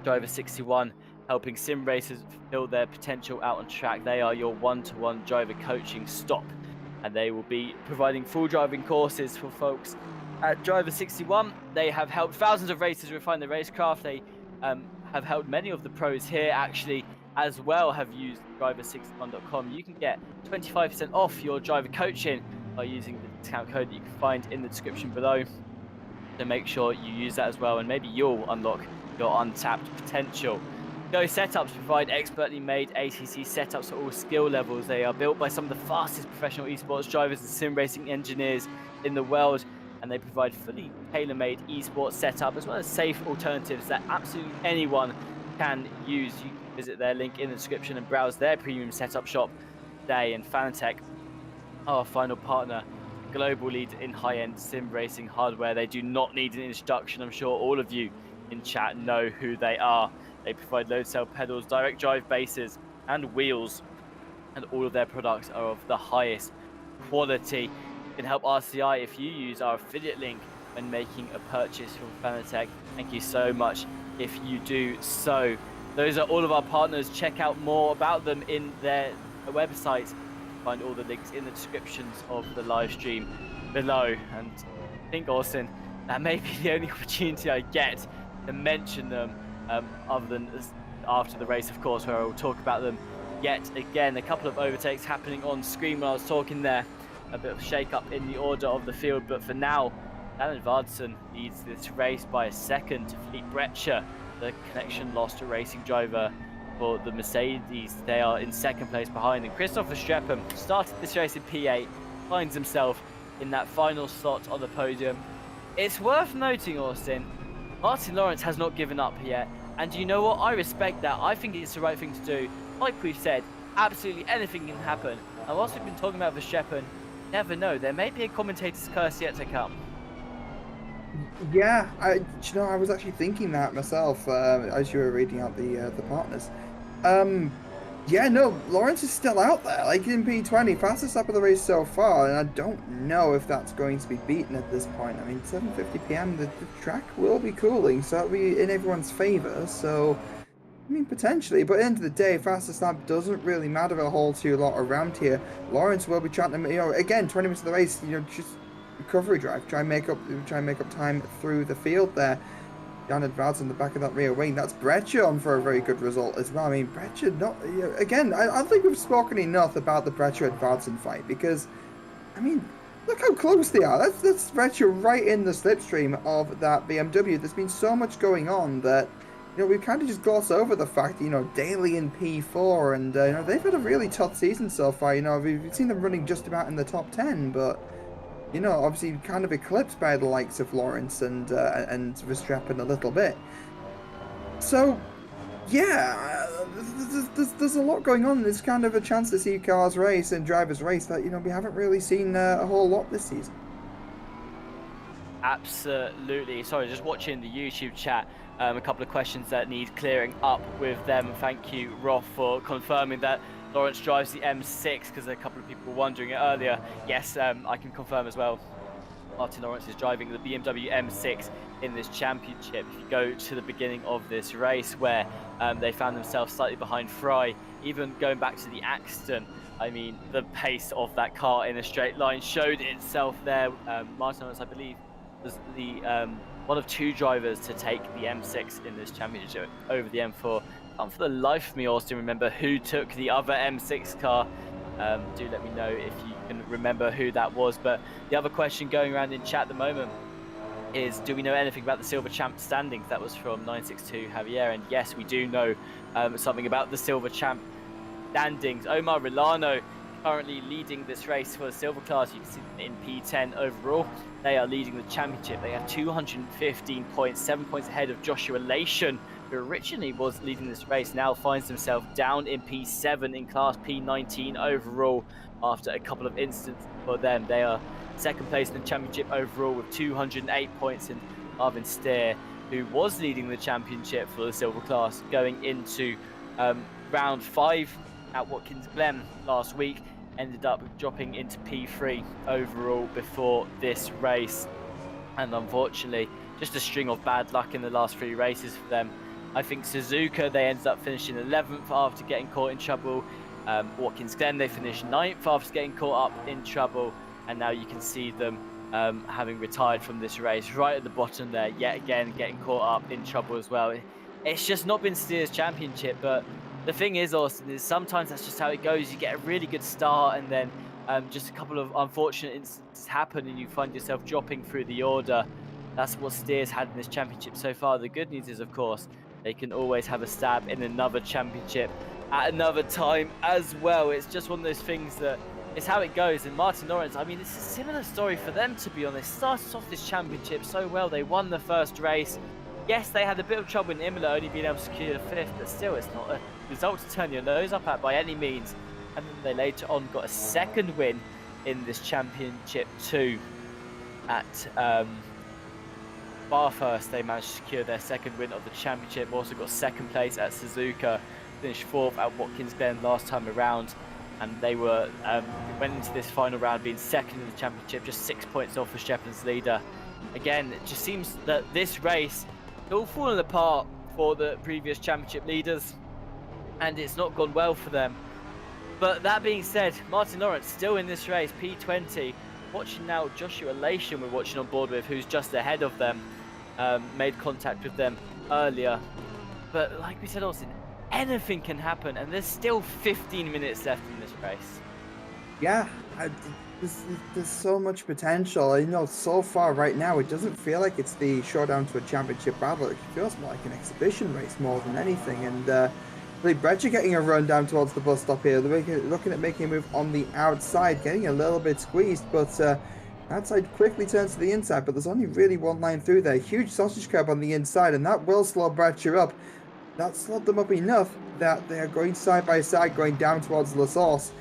Driver 61, helping sim racers fulfill their potential out on track. They are your one-to-one driver coaching stop, and they will be providing full driving courses for folks at Driver 61. They have helped thousands of racers refine their racecraft. They have helped many of the pros here actually as well have used driver61.com. You can get 25% off your driver coaching by using the discount code that you can find in the description below. So make sure you use that as well, and maybe you'll unlock your untapped potential. Go Setups provide expertly made ACC setups for all skill levels. They are built by some of the fastest professional esports drivers and sim racing engineers in the world, and they provide fully tailor-made esports setup as well as safe alternatives that absolutely anyone can use. You can visit their link in the description and browse their premium setup shop today. And Fanatec, our final partner, global leader in high-end sim racing hardware. They do not need an introduction. I'm sure all of you in chat know who they are. They provide load cell pedals, direct drive bases, and wheels, and all of their products are of the highest quality. You can help RCI if you use our affiliate link when making a purchase from Fanatec. Thank you so much if you do so. Those are all of our partners. Check out more about them in their website. Find all the links in the descriptions of the live stream below. And I think, Austin, that may be the only opportunity I get to mention them, other than after the race, of course, where I will talk about them yet again. A couple of overtakes happening on screen when I was talking there. A bit of shake-up in the order of the field, but for now, Alan Vardson leads this race by a second to Fleet Bretcher, the connection lost racing driver for the Mercedes. They are in second place behind them. Christopher Strepham started this race in P8, finds himself in that final slot on the podium. It's worth noting, Austin, Martin Lawrence has not given up yet, and you know what? I respect that. I think it's the right thing to do. Like we've said, absolutely anything can happen. And whilst we've been talking about Verstappen, never know. There may be a commentator's curse yet to come. Yeah, I was actually thinking that myself as you were reading out the partners. Yeah, no, Lawrence is still out there, like in P20, fastest lap of the race so far, and I don't know if that's going to be beaten at this point. I mean, 7:50 p.m. The track will be cooling, so that'll be in everyone's favor. So, I mean, potentially, but at the end of the day, fastest lap doesn't really matter a whole lot around here. Lawrence will be trying to, again, 20 minutes of the race, just recovery drive, try and make up time through the field there. Jan Edvards in the back of that rear wing. That's Bretcher on for a very good result as well. I mean, Bretcher, again, I don't think we've spoken enough about the Bretcher Edvardsen fight because, I mean, Look how close they are. That's spread you right in the slipstream of that BMW. There's been so much going on that, we kind of just gloss over the fact that, Daly in P4, and, they've had a really tough season so far. We've seen them running just about in the top 10, but, obviously kind of eclipsed by the likes of Lawrence and Verstappen a little bit. So, yeah, there's a lot going on. There's kind of a chance to see cars race and drivers race that, we haven't really seen a whole lot this season. Absolutely. Sorry, just watching the YouTube chat. A couple of questions that need clearing up with them. Thank you, Roth, for confirming that Lawrence drives the M6, because a couple of people were wondering it earlier. Yes, I can confirm as well. Martin Lawrence is driving the BMW M6 in this championship. If you go to the beginning of this race, where they found themselves slightly behind Fry, even going back to the accident, I mean, the pace of that car in a straight line showed itself there. Martin Lawrence, I believe, was the one of two drivers to take the M6 in this championship over the M4. For the life of me, Austin, remember who took the other M6 car. Do let me know if you can remember who that was. But the other question going around in chat at the moment is, do we know anything about the Silver Champ standings? That was from 962 Javier, and yes, we do know something about the Silver Champ standings. Omar Rilano currently leading this race for the silver class. You can see them in P10 overall. They are leading the championship. They have 215 points, 7 points ahead of Joshua Lation, who originally was leading this race, now finds himself down in P7 in class P19 overall after a couple of incidents for them. They are second place in the championship overall with 208 points, and Marvin Steer, who was leading the championship for the silver class going into round 5 at Watkins Glen last week, ended up dropping into P3 overall before this race. And unfortunately, just a string of bad luck in the last 3 races for them. I think Suzuka, they ended up finishing 11th after getting caught in trouble. Watkins Glen, they finished 9th after getting caught up in trouble. And now you can see them having retired from this race right at the bottom there, yet again getting caught up in trouble as well. It's just not been Steer's championship, but the thing is, Austin, is sometimes that's just how it goes. You get a really good start, and then just a couple of unfortunate incidents happen, and you find yourself dropping through the order. That's what Steer's had in this championship so far. The good news is, of course, they can always have a stab in another championship at another time as well. It's just one of those things that it's how it goes. And Martin Lawrence, I mean, it's a similar story for them, to be honest. Started off this championship so well. They won the first race. Yes, they had a bit of trouble in Imola, only being able to secure the 5th, but still, it's not a result to turn your nose up at by any means. And then they later on got a second win in this championship too at Bathurst. They managed to secure their second win of the championship. Also got second place at Suzuka, finished 4th at Watkins Glen last time around, and they were went into this final round being second in the championship, just 6 points off Verstappen's leader. Again, it just seems that this race all fallen apart for the previous championship leaders, and it's not gone well for them. But that being said, Martin Lawrence still in this race, P20. Watching now Joshua Lation, we're watching on board with, who's just ahead of them. Made contact with them earlier. But like we said, Austin, anything can happen, and there's still 15 minutes left in this race. Yeah, there's so much potential. So far right now, it doesn't feel like it's the showdown to a championship battle. It feels more like an exhibition race more than anything. And really, Bretcher getting a run down towards the bus stop here. Looking at making a move on the outside, getting a little bit squeezed, but outside quickly turns to the inside. But there's only really one line through there. Huge sausage curb on the inside, and that will slow Bretcher up. That slowed them up enough that they are going side by side, going down towards La Source.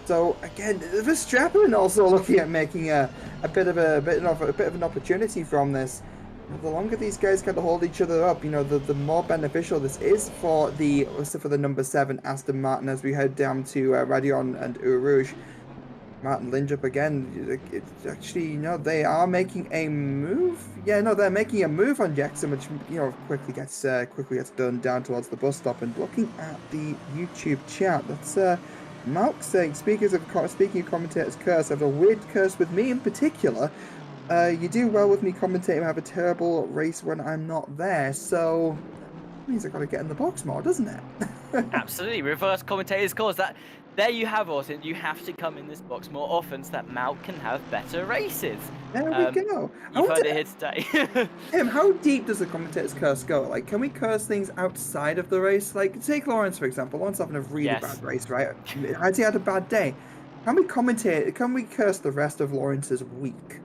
So again, Verstappen also looking at making a bit of an opportunity from this. The longer these guys kind of hold each other up, the more beneficial this is for the number 7 Aston Martin as we head down to Radion and Eau Rouge. Martin Lindrup again. Actually, they are making a move. Yeah, no, they're making a move on Jackson, which quickly gets done down towards the bus stop. And looking at the YouTube chat, that's Malk saying, speaking of commentators' curse, I have a weird curse with me in particular. You do well with me commentating, I have a terrible race when I'm not there, so that means I've got to get in the box more, doesn't it? Absolutely, reverse commentator's cause. there you have, Austin. You have to come in this box more often so that Mount can have better races. There we go. I You've want heard it to, here today. Tim, how deep does the commentator's curse go? Like, can we curse things outside of the race? Like, take Lawrence, for example. Lawrence having a really Yes. bad race, right? Has he had a bad day? Can we commentate? Can we curse the rest of Lawrence's week?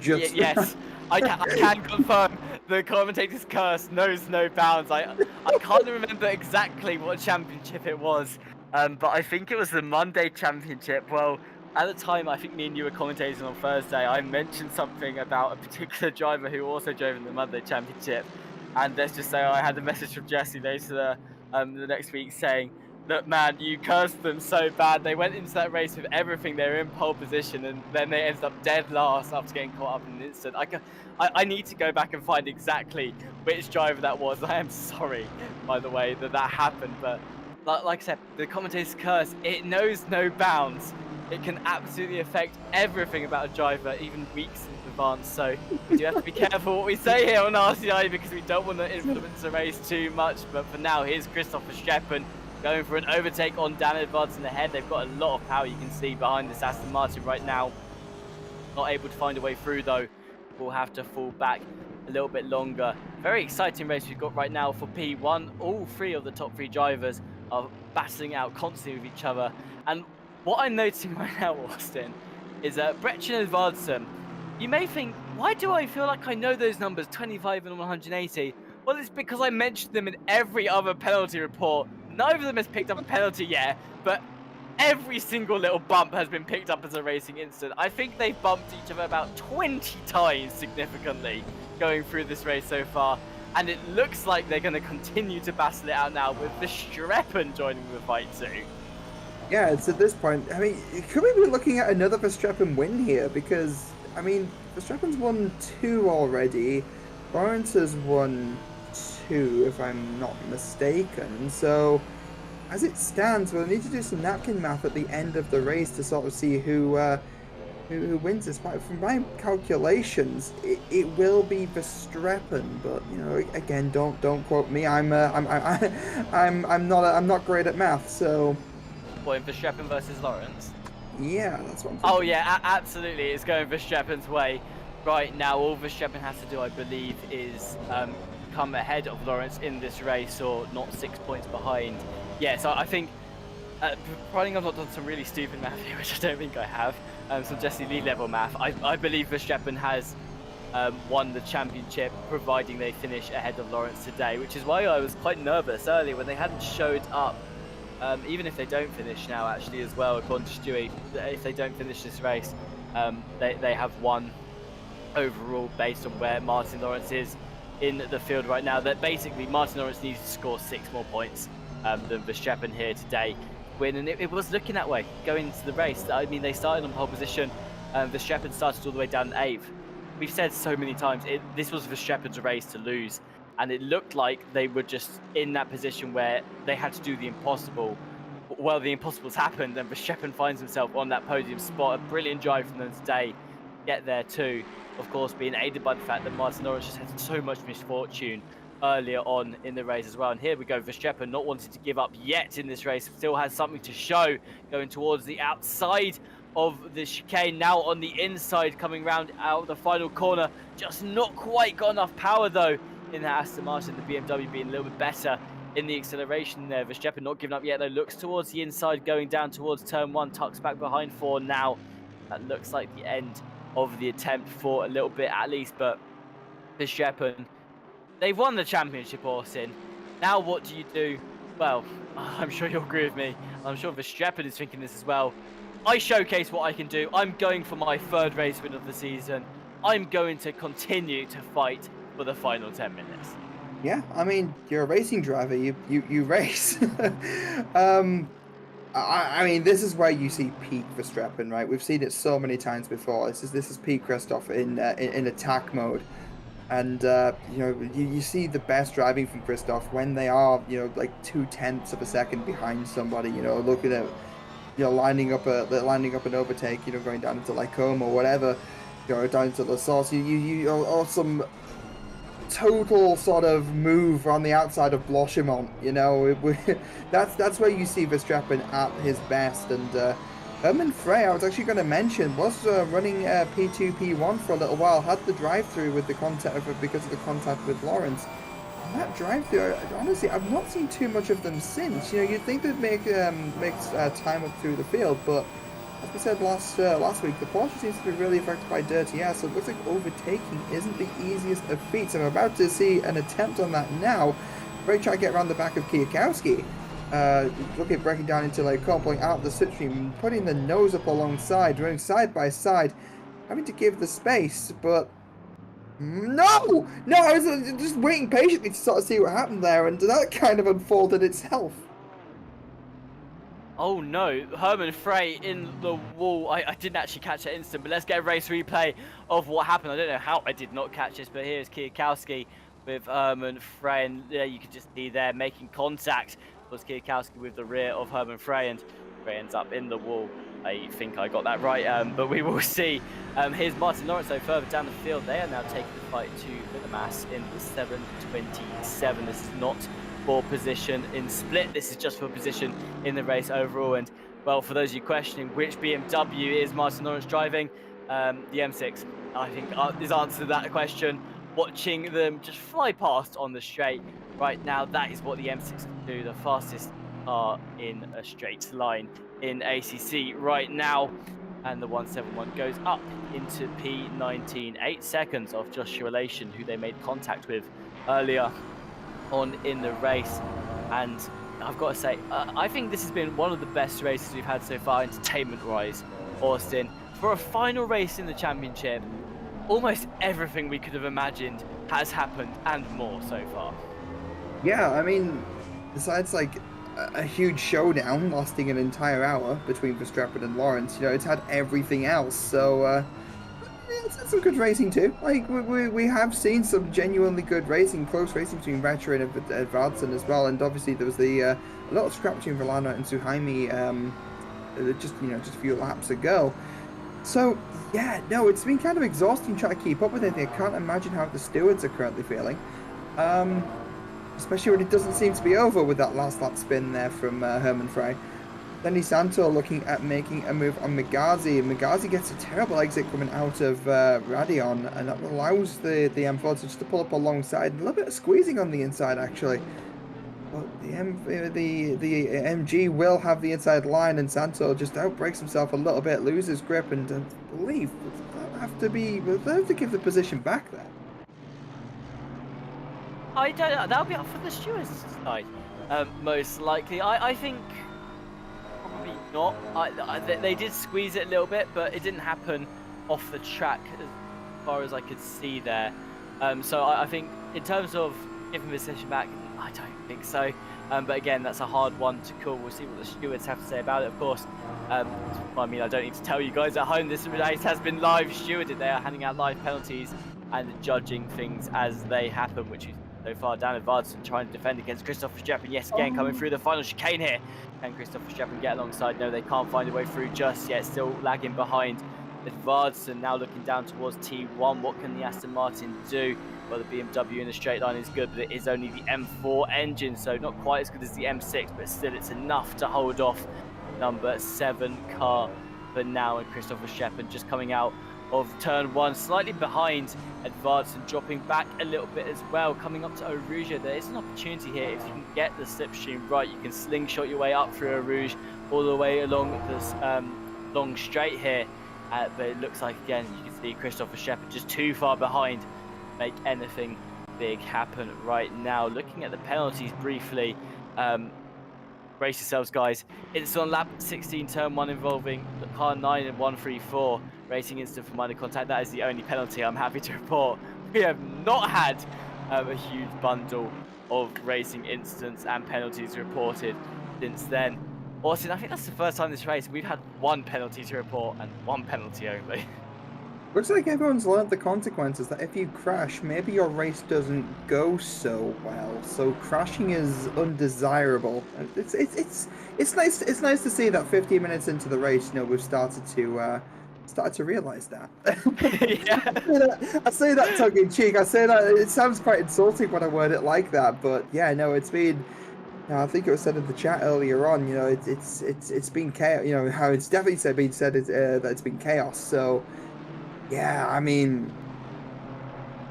Just Yes, I can confirm the commentator's curse knows no bounds. I can't remember exactly what championship it was, but I think it was the Monday championship. Well, at the time, I think me and you were commentating on Thursday. I mentioned something about a particular driver who also drove in the Monday championship, and let's just say I had a message from Jesse later the next week saying, look, man, you cursed them so bad. They went into that race with everything. They were in pole position, and then they ended up dead last after getting caught up in an instant. I need to go back and find exactly which driver that was. I am sorry, by the way, that happened. But like I said, the commentator's curse, it knows no bounds. It can absolutely affect everything about a driver, even weeks in advance. So we do have to be careful what we say here on RCI because we don't want to influence the race too much. But for now, here's Christopher Sheppen going for an overtake on Dan Edwards in the head. They've got a lot of power, you can see behind this Aston Martin right now. Not able to find a way through though. Will have to fall back a little bit longer. Very exciting race we've got right now for P1. All three of the top three drivers are battling out constantly with each other. And what I'm noticing right now, Austin, is that Brechen and Edvardsen, you may think, why do I feel like I know those numbers, 25 and 180? Well, it's because I mentioned them in every other penalty report. Neither of them has picked up a penalty yet, but every single little bump has been picked up as a racing incident. I think they've bumped each other about 20 times significantly going through this race so far. And it looks like they're going to continue to battle it out now with Verstappen joining the fight too. yeah, it's at this point. I mean, could we be looking at another Verstappen win here? Because I mean, Verstappen's won 2 already. Lawrence has won 2, if I'm not mistaken. So, as it stands, we'll need to do some napkin math at the end of the race to sort of see who wins this. From my calculations, it will be Verstappen, but you know, again, don't quote me. I'm not great at math, so. What, in Verstappen versus Lawrence? Yeah, that's what I'm thinking. Oh yeah, absolutely. It's going Verstappen's way right now. All Verstappen has to do, I believe, is come ahead of Lawrence in this race, or not 6 points behind. Yeah, so I think, providing I've not done some really stupid math here, which I don't think I have, some Jesse Lee level math, I believe Verstappen has won the championship, providing they finish ahead of Lawrence today, which is why I was quite nervous earlier when they hadn't showed up. Even if they don't finish now, actually, as well, according to Stewie, if they don't finish this race, they have won overall based on where Martin Lawrence is in the field right now. That basically Martin Lawrence needs to score 6 more points than Verstappen here today to win, and it was looking that way going into the race. I mean, they started on pole position, Verstappen started all the way down 8th. We've said so many times, this was Verstappen's race to lose. And it looked like they were just in that position where they had to do the impossible. Well, the impossible's happened, and Verstappen finds himself on that podium spot. A brilliant drive from them today. Get there too. Of course, being aided by the fact that Martin Lawrence just had so much misfortune earlier on in the race as well. And here we go, Verstappen not wanting to give up yet in this race. Still has something to show, going towards the outside of the chicane, now on the inside, coming round out of the final corner. Just not quite got enough power though in the Aston Martin, the BMW being a little bit better in the acceleration there. Verstappen not giving up yet though, looks towards the inside, going down towards turn 1, tucks back behind 4 now. That looks like the end of the attempt for a little bit at least, but Verstappen, they've won the championship, Austin. Now what do you do? Well, I'm sure you'll agree with me. I'm sure Verstappen is thinking this as well. I showcase what I can do. I'm going for my 3rd race win of the season. I'm going to continue to fight for the final 10 minutes. Yeah, I mean, you're a racing driver. You race. I mean, this is where you see peak Verstappen, right? We've seen it so many times before. This is peak Christoph in attack mode, and you know, you see the best driving from Christoph when they are, you know, like 0.2 of a second behind somebody. You know, looking at, you know, lining up an overtake. You know, going down into Lycombe or whatever. You know, down into La Source. You or some total sort of move on the outside of Bloschemont. You know, that's where you see Verstappen at his best. And Herman Frey, I was actually going to mention, was running P2 P1 for a little while. Had the drive-through with the contact because of the contact with Lawrence. And that drive-through, honestly, I've not seen too much of them since. You know, you'd think they'd make time up through the field, but as we said last week, the Porsche seems to be really affected by dirty air, so it looks like overtaking isn't the easiest of feats. I'm about to see an attempt on that now. Ray trying to get around the back of Kwiatkowski. Look at breaking down into like pulling out the slipstream, putting the nose up alongside, running side by side, having to give the space, but no! No, I was just waiting patiently to sort of see what happened there, and that kind of unfolded itself. Oh no, Herman Frey in the wall. I didn't actually catch that instant, but let's get a race replay of what happened. I don't know how I did not catch this, but here's Kwiatkowski with Herman Frey, and there you can just see there making contact. Was Kwiatkowski with the rear of Herman Frey, and Frey ends up in the wall. I think I got that right, but we will see. Here's Martin Lawrence, though, further down the field. They are now taking the fight to the mass in the 7:27. This is not for position in split. This is just for position in the race overall. And, well, for those of you questioning which BMW is Martin Lawrence driving, the M6, I think, is answer to that question. Watching them just fly past on the straight right now, that is what the M6 can do, the fastest car in a straight line in ACC right now. And the 171 goes up into P19, 8 seconds off Joshua Lation, who they made contact with earlier on in the race. And I've got to say, I think this has been one of the best races we've had so far, entertainment-wise, Austin. For a final race in the championship, almost everything we could have imagined has happened and more so far. Yeah, I mean, besides like a huge showdown lasting an entire hour between Verstappen and Lawrence, you know, it's had everything else. So it's had some good racing too. Like we have seen some genuinely good racing, close racing between Raikkonen and Varsson as well. And obviously there was the a lot of scrap between Rolano and Suhaimi just a few laps ago. So yeah, no, it's been kind of exhausting trying to keep up with it. I can't imagine how the stewards are currently feeling. Especially when it doesn't seem to be over with that last lap spin there from Herman Frey. Lenny Santo looking at making a move on Megazi. Megazi gets a terrible exit coming out of Radion, and that allows the M4 to just pull up alongside. A little bit of squeezing on the inside, actually. But the MG will have the inside line, and Santo just outbreaks himself a little bit, loses grip, and I believe they'll have to give the position back there. I don't know. That'll be up for the stewards side, most likely. I think probably not. They did squeeze it a little bit, but it didn't happen off the track as far as I could see there. So I think in terms of giving the position back, I don't think so. But again, that's a hard one to call. We'll see what the stewards have to say about it, of course. I mean, I don't need to tell you guys at home, this race has been live stewarded. They are handing out live penalties and judging things as they happen, which is so far down. Varsson trying to defend against Christopher Verstappen. Yes, again, coming through the final chicane here. Can Christopher Verstappen get alongside? No, they can't find a way through just yet. Still lagging behind. Varsson now looking down towards T1. What can the Aston Martin do? Well, the BMW in the straight line is good, but it is only the M4 engine, so not quite as good as the M6, but still it's enough to hold off number 7 car for now. And Christopher Verstappen just coming out of turn 1, slightly behind Varsson, dropping back a little bit as well, coming up to Eau Rouge. There is an opportunity here. If you can get the slipstream right, you can slingshot your way up through Eau Rouge all the way along this long straight here. But it looks like, again, you can see Christopher Verstappen just too far behind to make anything big happen right now. Looking at the penalties briefly, brace yourselves, guys. It's on lap 16, turn 1, involving car 9 and 134. Racing incident for minor contact. That is the only penalty I'm happy to report. We have not had a huge bundle of racing incidents and penalties reported since then. Austin, I think that's the first time this race we've had 1 penalty to report, and 1 penalty only. Looks like everyone's learned the consequences, that if you crash, maybe your race doesn't go so well. So crashing is undesirable. It's nice to see that 15 minutes into the race, you know, we've started to started to realize that. Yeah. I say that tongue in cheek. I say that it sounds quite insulting when I word it like that, but yeah, no, it's been. I think it was said in the chat earlier on. It's been chaos. How it's definitely been said that it's been chaos. So yeah, I mean,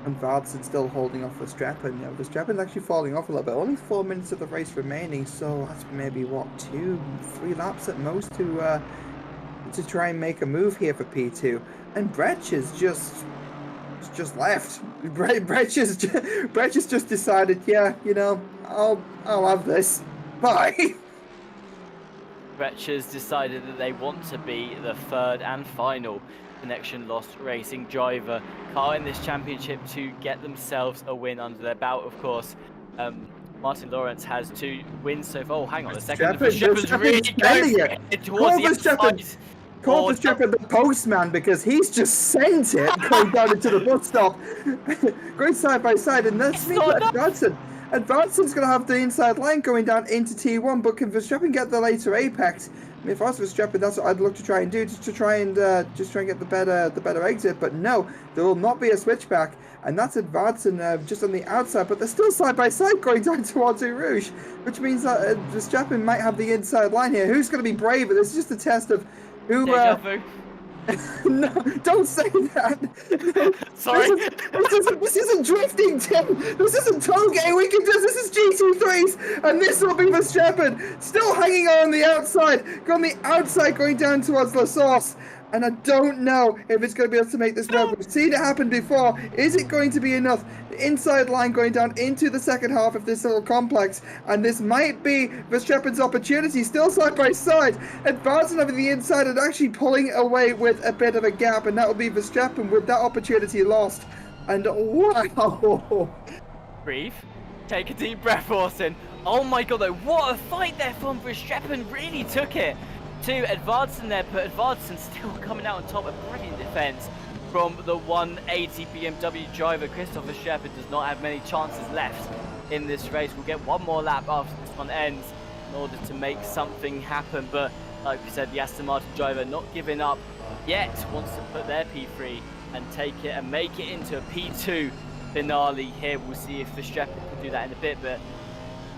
and Vardson's still holding off Verstappen. Verstappen's actually falling off a little bit. Only 4 minutes of the race remaining, so that's maybe what 2, 3 laps at most to try and make a move here for P2. And Brecht is just left. Brecht has just decided, yeah, I'll have this. Bye. Brecht decided that they want to be the third and final connection lost racing driver car in this championship to get themselves a win under their belt, of course. Martin Lawrence has 2 wins so far. Oh, hang on a second. Verstappen's really going for it towards the outside. Call Verstappen the postman because he's just sent it going down into the bus stop, going side by side, and that's me. Advanced's going to have the inside line going down into T1, but can Verstappen get the later apex? I mean, if I was Verstappen, that's what I'd look to try and do, just to try and get the better exit. But no, there will not be a switchback, and that's Advanced just on the outside. But they're still side by side going down towards Eau Rouge, which means that Verstappen might have the inside line here. Who's going to be braver? This is just a test of who. No, don't say that. Sorry. This isn't drifting, Tim. This isn't tollgate. We can just. This is GT3s, and this will be Verstappen still hanging on the outside, going down towards La Source. And I don't know if it's going to be able to make this run. We've seen it happen before. Is it going to be enough? The inside line going down into the second half of this little complex. And this might be Verstappen's opportunity. Still side by side. Advancing over the inside and actually pulling away with a bit of a gap. And that will be Verstappen with that opportunity lost. And wow. Breathe. Take a deep breath, Austin. Oh my god, though. What a fight there from Verstappen. Really took it to Advancing there, but Advancing still coming out on top. A brilliant defense from the 180 BMW driver. Christopher Shepard does not have many chances left in this race. We'll get one more lap after this one ends in order to make something happen, but like we said, the Aston Martin driver not giving up yet, wants to put their P3 and take it and make it into a P2 finale here. We'll see if Verstappen can do that in a bit, but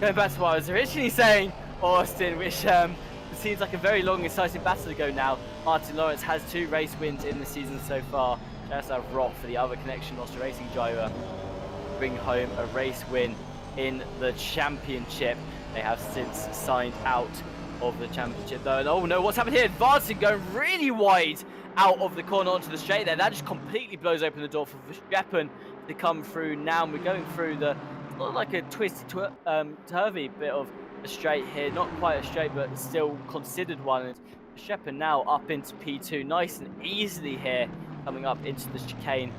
going back to what I was originally saying, Austin, which seems like a very long, incisive battle to go now. Martin Lawrence has 2 race wins in the season so far. That's a rock for the other connection lost racing driver. Bring home a race win in the championship. They have since signed out of the championship though. And oh no, what's happened here? Advancing, going really wide out of the corner onto the straight there. That just completely blows open the door for Verstappen to come through now. And we're going through the, not like a twisty, turvy bit of a straight here, not quite a straight, but still considered one. And Verstappen now up into P2, nice and easily here, coming up into the chicane.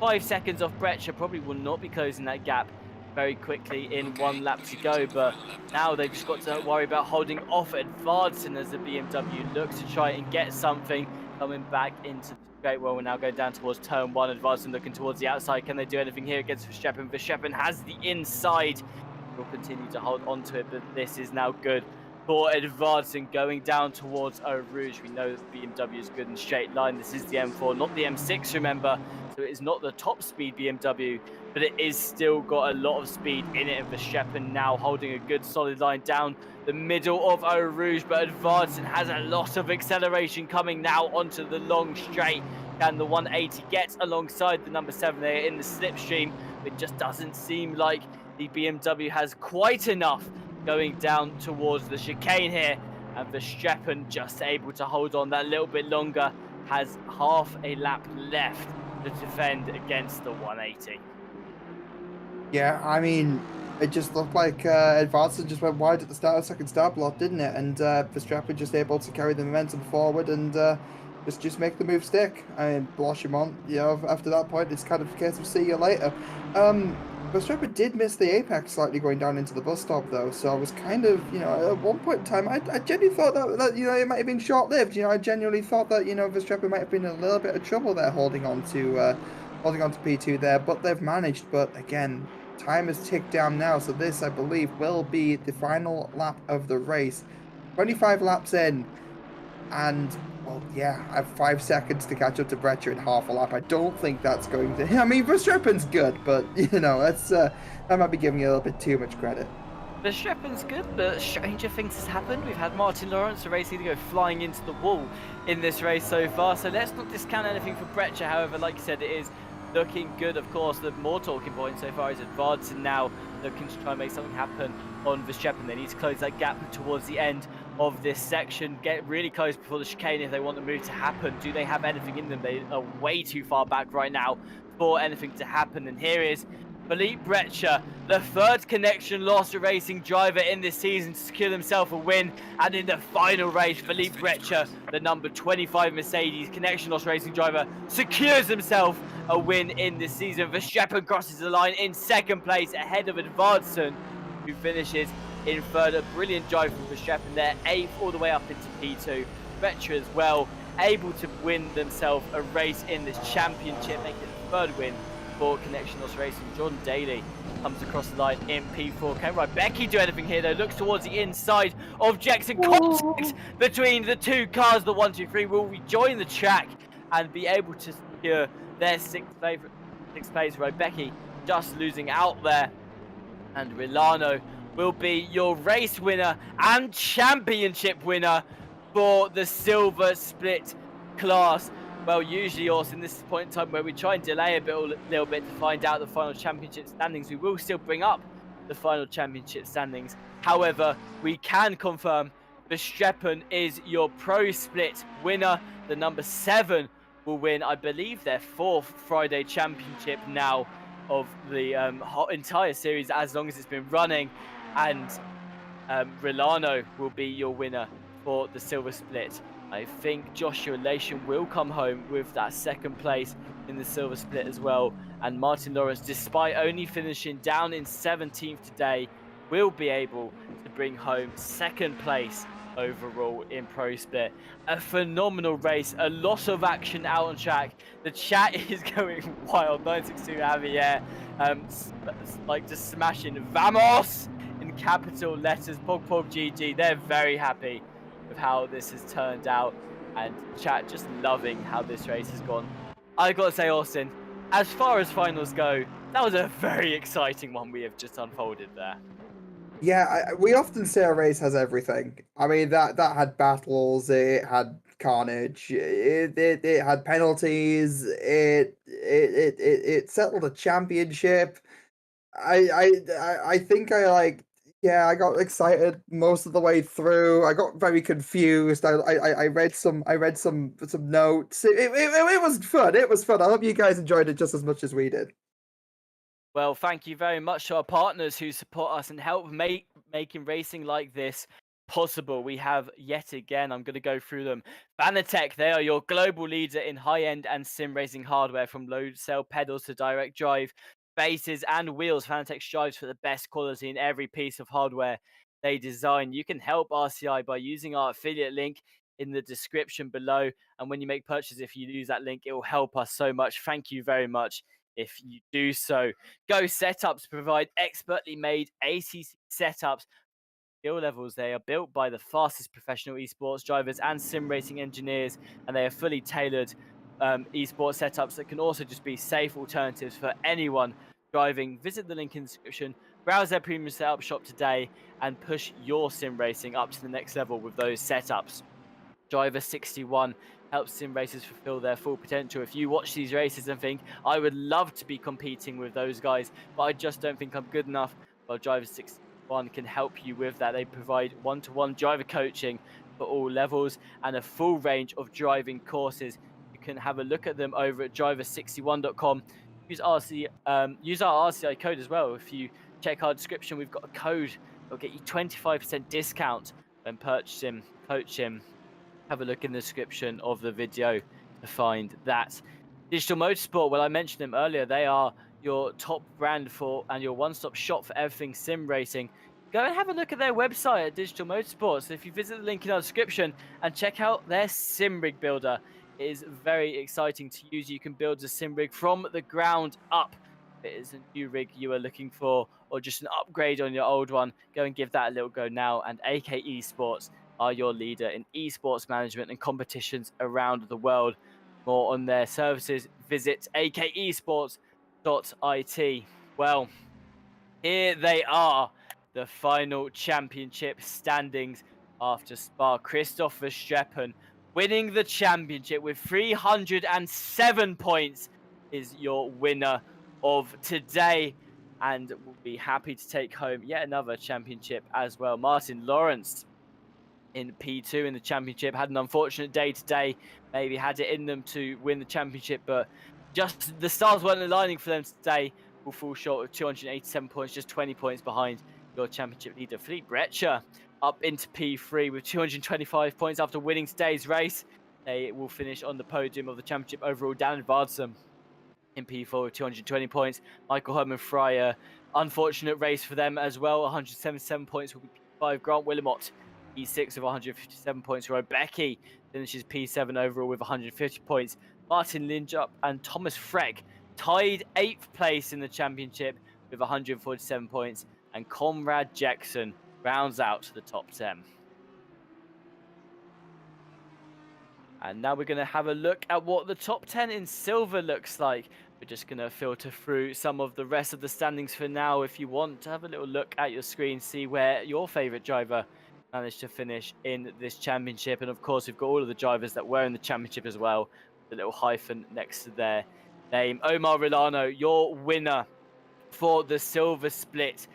5 seconds off Brecht, probably will not be closing that gap very quickly in 1 lap to go, but now they've just got to worry about holding off Advancing as the BMW looks to try and get something coming back into the straight. Well, we're now going down towards turn 1, Advancing looking towards the outside. Can they do anything here against Verstappen? Verstappen has the inside. Will continue to hold on to it, but this is now good for Advancing going down towards Eau Rouge. We know that the BMW is good in straight line. This is the M4, not the M6, remember, so it is not the top speed BMW, but it is still got a lot of speed in it. And Verstappen now holding a good solid line down the middle of Eau Rouge, but Advancing has a lot of acceleration coming now onto the long straight. Can the 180 get alongside the number 7 there in the slipstream? It just doesn't seem like the BMW has quite enough going down towards the chicane here, and Verstappen just able to hold on that little bit longer, has half a lap left to defend against the 180. Yeah, I mean, it just looked like Advanced just went wide at the start of the second start block, didn't it? And Verstappen just able to carry the momentum forward and just make the move stick. I mean, Blanchimont, after that point, it's kind of a case of see you later. Verstappen did miss the apex slightly going down into the bus stop though, so I was kind of, at one point in time, I genuinely thought that it might have been short-lived. I genuinely thought that, Verstappen might have been in a little bit of trouble there holding on to P2 there, but they've managed. But again, time has ticked down now, so this, I believe, will be the final lap of the race. 25 laps in, and Well, yeah, I have 5 seconds to catch up to Brecher in half a lap. I don't think that's going to. I mean, Verstappen's good, but that's I might be giving you a little bit too much credit. Verstappen's good, but stranger things has happened. We've had Martin Lawrence, a race leader, go flying into the wall in this race so far. So let's not discount anything for Breccia. However, like you said, it is looking good. Of course, the more talking point so far is advancing now, looking to try and make something happen on Verstappen. They need to close that gap towards the end of this section, get really close before the chicane if they want the move to happen. Do they have anything in them? They are way too far back right now for anything to happen. And here is Philippe Breccia, the third connection loss racing driver in this season, to secure himself a win. And in the final race, Philippe Breccia, the number 25 Mercedes connection loss racing driver, secures himself a win in this season. Verstappen crosses the line in second place ahead of Advancen, who finishes in third. A brilliant drive from Verstappen there, 8th all the way up into P2. Breccia as well, able to win themselves a race in this championship, making it the third win for Connection Loss Racing. Jordan Daly comes across the line in P4. Can Rybecki do anything here though? Looks towards the inside of Jackson. Contact between the two cars. The 1, 2, 3 will rejoin the track and be able to secure their sixth place. Rybecki just losing out there. And Rilano will be your race winner and championship winner for the silver split class. Well, usually, Austin, this is the point in time where we try and delay a little bit to find out the final championship standings. We will still bring up the final championship standings. However, we can confirm Verstappen is your pro split winner. The number 7 will win, I believe, their 4th Friday championship now of the entire series, as long as it's been running. And Rilano will be your winner for the silver split. I think Joshua Lation will come home with that second place in the silver split as well. And Martin Lawrence, despite only finishing down in 17th today, will be able to bring home second place overall in Pro Split. A phenomenal race, a lot of action out on track. The chat is going wild. 962 Javier, like just smashing Vamos in capital letters. Pog Pog GG. They're very happy with how this has turned out, and chat just loving how this race has gone. I gotta say, Austin, as far as finals go, that was a very exciting one we have just unfolded there. Yeah, we often say a race has everything. I mean, that had battles, it had carnage, it had penalties, it settled a championship. I think yeah, I got excited most of the way through. I got very confused. I read some notes. It was fun. It was fun. I hope you guys enjoyed it just as much as we did. Well, thank you very much to our partners who support us and help making racing like this possible. We have yet again, I'm going to go through them. Fanatec, they are your global leader in high-end and sim racing hardware, from low cell pedals to direct drive, bases and wheels. Fanatec strives for the best quality in every piece of hardware they design. You can help RCI by using our affiliate link in the description below. And when you make purchases, if you use that link, it will help us so much. Thank you very much if you do so. Go Setups provide expertly made ACC setups. Skill levels, they are built by the fastest professional esports drivers and sim racing engineers, and they are fully tailored esports setups that can also just be safe alternatives for anyone driving. Visit the link in the description, browse their premium setup shop today, and push your sim racing up to the next level with those setups. Driver 61 helps sim racers fulfill their full potential. If you watch these races and think, I would love to be competing with those guys, but I just don't think I'm good enough, well, Driver 61 can help you with that. They provide one-to-one driver coaching for all levels and a full range of driving courses. You can have a look at them over at driver61.com. Use our RCI code as well. If you check our description, we've got a code that'll get you 25% discount when purchasing Coach Him. Have a look in the description of the video to find that. Digital Motorsport, well, I mentioned them earlier. They are your top brand for and your one-stop shop for everything sim racing. Go and have a look at their website at Digital Motorsport. So if you visit the link in our description and check out their sim rig builder, it is very exciting to use. You can build a sim rig from the ground up. If it is a new rig you are looking for, or just an upgrade on your old one, go and give that a little go now. And AK Esports, are your leader in esports management and competitions around the world. More on their services, visit akesports.it. Well, here they are, the final championship standings after Spa. Christoph Verstappen winning the championship with 307 points is your winner of today, and will be happy to take home yet another championship as well. Martin Lawrence in P2 in the championship had an unfortunate day today. Maybe had it in them to win the championship, but just the stars weren't aligning for them today. Will fall short of 287 points, just 20 points behind your championship leader. Philippe Brecher up into P3 with 225 points after winning today's race. They will finish on the podium of the championship overall. Dan Vardsam in P4 with 220 points. Michael Herman Fryer, unfortunate race for them as well. 177 points will be P5. Grant Willamot, P6 with 157 points. Rebecca finishes P7 overall with 150 points. Martin Lindrup and Thomas Freck tied 8th place in the championship with 147 points. And Conrad Jackson rounds out the top 10. And now we're going to have a look at what the top 10 in silver looks like. We're just going to filter through some of the rest of the standings for now. If you want to have a little look at your screen, see where your favourite driver managed to finish in this championship. And of course, we've got all of the drivers that were in the championship as well. The little hyphen next to their name. Omar Rolano, your winner for the silver split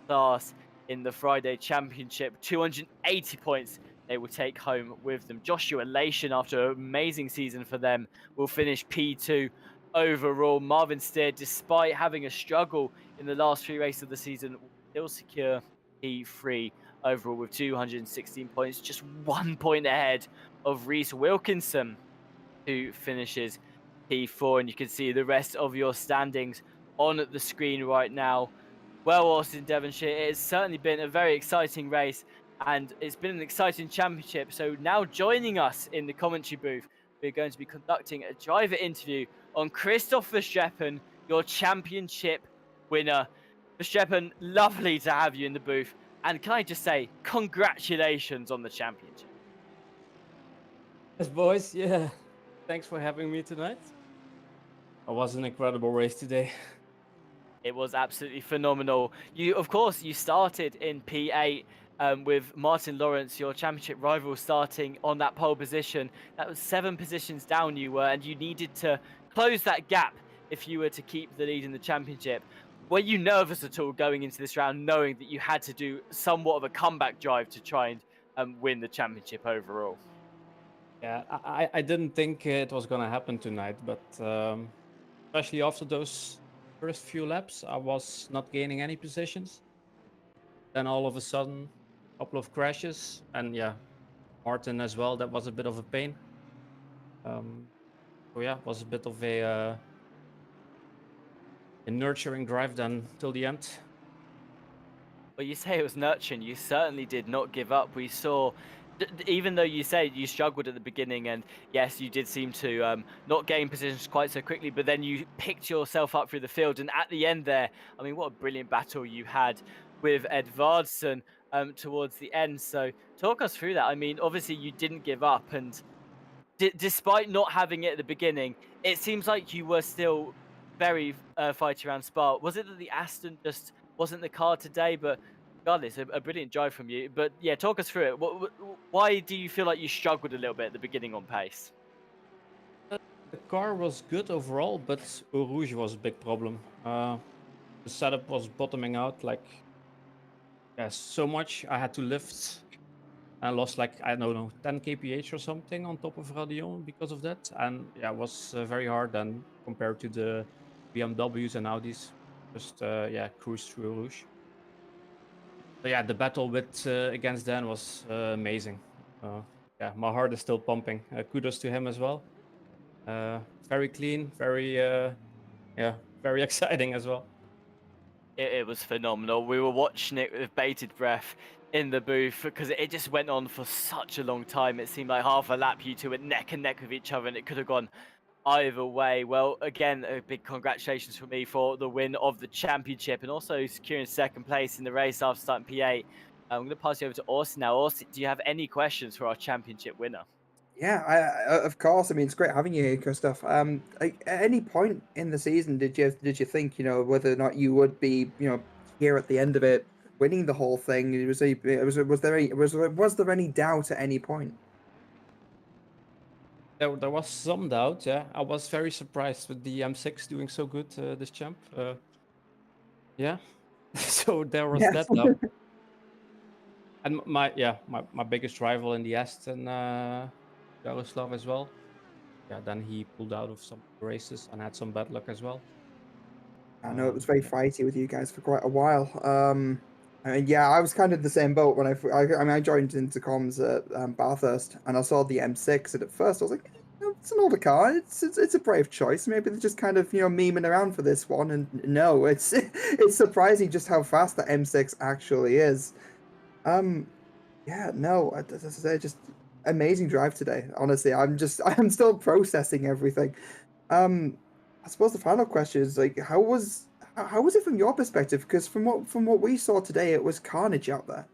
class in the Friday Championship. 280 points they will take home with them. Joshua Lation, after an amazing season for them, will finish P2 overall. Marvin Steer, despite having a struggle in the last 3 races of the season, will still secure P3 overall with 216 points, just 1 point ahead of Reese Wilkinson, who finishes P4. And you can see the rest of your standings on the screen right now. Well, Austin, Devonshire, it has certainly been a very exciting race, and it's been an exciting championship. So now joining us in the commentary booth, we're going to be conducting a driver interview on Christoph Verstappen, your championship winner. Verstappen, lovely to have you in the booth. And can I just say, congratulations on the championship. Yes, boys. Yeah. Thanks for having me tonight. It was an incredible race today. It was absolutely phenomenal. Of course, you started in P8 with Martin Lawrence, your championship rival, starting on that pole position. That was 7 positions down you were, and you needed to close that gap if you were to keep the lead in the championship. Were you nervous at all going into this round, knowing that you had to do somewhat of a comeback drive to try and win the championship overall? Yeah, I didn't think it was going to happen tonight, but especially after those first few laps, I was not gaining any positions. Then all of a sudden, a couple of crashes, and yeah, Martin as well. That was a bit of a pain. So yeah, it was a bit of a nurturing drive then till the end. Well, you say it was nurturing. You certainly did not give up. We saw, even though you say you struggled at the beginning, and yes, you did seem to not gain positions quite so quickly, but then you picked yourself up through the field. And at the end there, I mean, what a brilliant battle you had with Ed Vardson towards the end. So talk us through that. I mean, obviously you didn't give up, and despite not having it at the beginning, it seems like you were still very fighty around Spa. Was it that the Aston just wasn't the car today? But regardless, a brilliant drive from you. But yeah, talk us through it. Why do you feel like you struggled a little bit at the beginning on pace? The car was good overall, but Eau Rouge was a big problem. The setup was bottoming out, like, yeah, so much. I had to lift. I lost like, I don't know, 10 kph or something on top of Radion because of that. And yeah, it was very hard then compared to the BMWs and Audis. Just yeah, cruise through Rouge. So yeah, the battle with against Dan was amazing. Yeah, my heart is still pumping. Kudos to him as well. Very clean, very yeah, very exciting as well. It was phenomenal. We were watching it with bated breath in the booth because it just went on for such a long time. It seemed like half a lap you two were neck and neck with each other, and it could have gone either way. Well, again, a big congratulations for me for the win of the championship and also securing 2nd place in the race after starting P8. I'm going to pass you over to Austin now. Austin, do you have any questions for our championship winner? Yeah, of course. I mean, it's great having you here, Christoph. At any point in the season, did you think, whether or not you would be, here at the end of it, winning the whole thing? Was there any doubt at any point? There was some doubt. Yeah, I was very surprised with the M6 doing so good this champ. Yeah, so there was Yeah. that doubt. And my biggest rival in the Aston, Jaroslav as well. Yeah, then he pulled out of some races and had some bad luck as well. I know it was very Yeah. fighty with you guys for quite a while. I mean, yeah, I was kind of the same boat when I joined into comms at Bathurst, and I saw the M6, and at first I was like, it's an older car. It's a brave choice. Maybe they're just kind of memeing around for this one. And no, it's it's surprising just how fast the M6 actually is. Um, yeah, no, as I say, just amazing drive today. Honestly, I'm still processing everything. Um, I suppose the final question is like, how was it from your perspective? Because from what we saw today, it was carnage out there.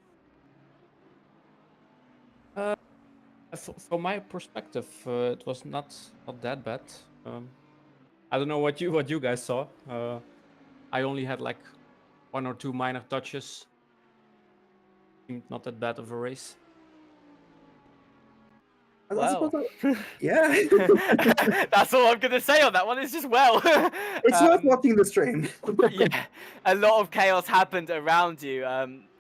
Uh, from my perspective, it was not that bad. I don't know what you guys saw. I only had like 1 or 2 minor touches. Seemed not that bad of a race. I suppose, Well, yeah, that's all I'm going to say on that one. It's just well. it's worth watching the stream. Yeah, a lot of chaos happened around you.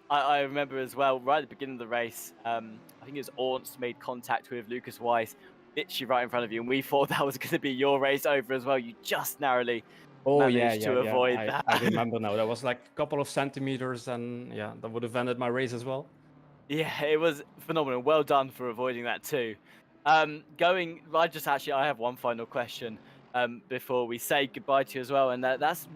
I remember as well, right at the beginning of the race, I think it was Ornst made contact with Lucas Weiss, literally right in front of you, and we thought that was going to be your race over as well. You just narrowly Oh managed to yeah. avoid that. I remember now. That was like a couple of centimeters, and yeah, that would have ended my race as well. Yeah, it was phenomenal. Well done for avoiding that too. I have one final question before we say goodbye to you as well, and that's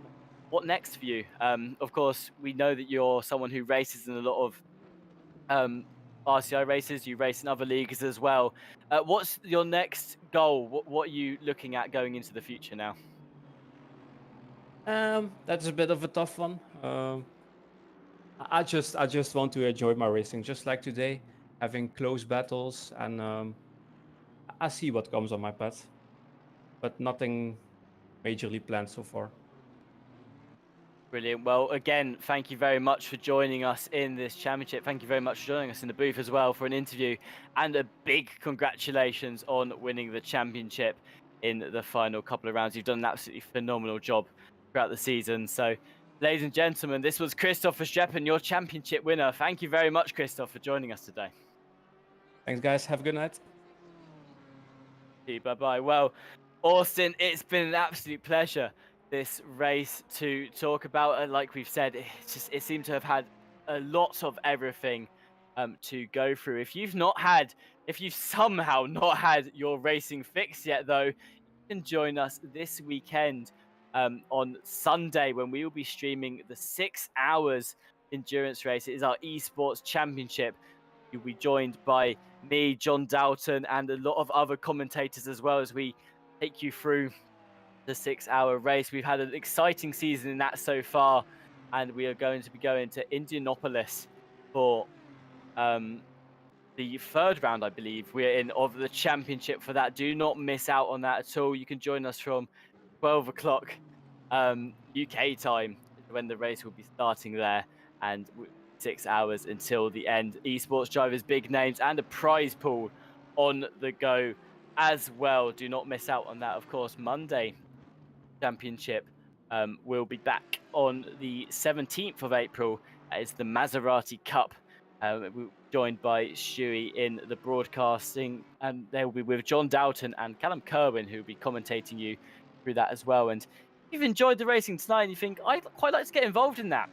what next for you. Of course, we know that you're someone who races in a lot of RCI races. You race in other leagues as well. What's your next goal? What are you looking at going into the future now? That's a bit of a tough one. I just want to enjoy my racing, just like today, having close battles, and I see what comes on my path, but nothing majorly planned so far. Brilliant. Well, again, thank you very much for joining us in this championship. Thank you very much for joining us in the booth as well for an interview, and a big congratulations on winning the championship in the final couple of rounds. You've done an absolutely phenomenal job throughout the season. So, ladies and gentlemen, this was Christoph Verstappen, your championship winner. Thank you very much, Christoph, for joining us today. Thanks, guys. Have a good night. Bye-bye. Well, Austin, it's been an absolute pleasure, this race, to talk about. Like we've said, it seemed to have had a lot of everything to go through. If you've somehow not had your racing fix yet, though, you can join us this weekend on Sunday, when we will be streaming the 6 hours endurance race. It is our esports championship. You'll be joined by me, John Dalton, and a lot of other commentators as well, as we take you through the 6 hour race. We've had an exciting season in that so far, and we are going to be going to Indianapolis for the third round, I believe, we're in, of the championship for that. Do not miss out on that at all. You can join us from 12 o'clock UK time, when the race will be starting there, and 6 hours until the end. Esports drivers, big names, and a prize pool on the go as well. Do not miss out on that. Of course, Monday championship will be back on the 17th of April. That is the Maserati Cup. We're joined by Stewie in the broadcasting, and they will be with John Dalton and Callum Kerwin, who will be commentating you through that as well. And if you've enjoyed the racing tonight and you think, I'd quite like to get involved in that,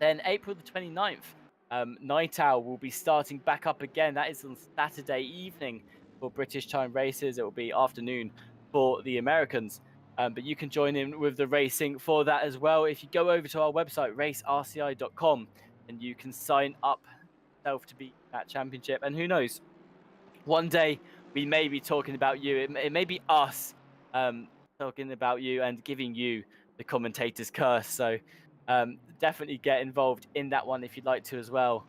then April the 29th, Night Owl will be starting back up again. That is on Saturday evening for British time races. It will be afternoon for the Americans. But you can join in with the racing for that as well. If you go over to our website, racerci.com, and you can sign up yourself to be that championship. And who knows, one day we may be talking about you. It may be us talking about you and giving you the commentator's curse. So definitely get involved in that one if you'd like to as well.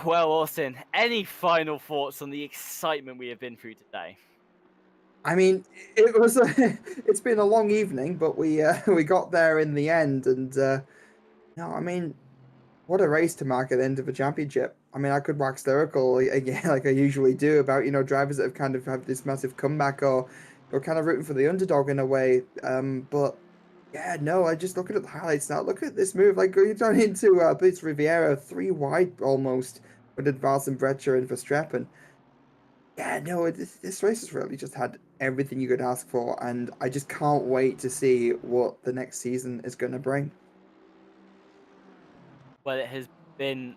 Well, Austin, any final thoughts on the excitement we have been through today? I mean, it was it's been a long evening, but we we got there in the end, and no, I mean, what a race to mark at the end of a championship. I mean, I could wax lyrical again, like I usually do, about drivers that have kind of had this massive comeback, or kind of rooting for the underdog in a way. But yeah, no, I just looking at the highlights now. Look at this move, like you're down into Blitz Riviera, three wide almost with Advance and Bretcher and Verstappen. Yeah, no, this race has really just had everything you could ask for, and I just can't wait to see what the next season is going to bring. Well, it has been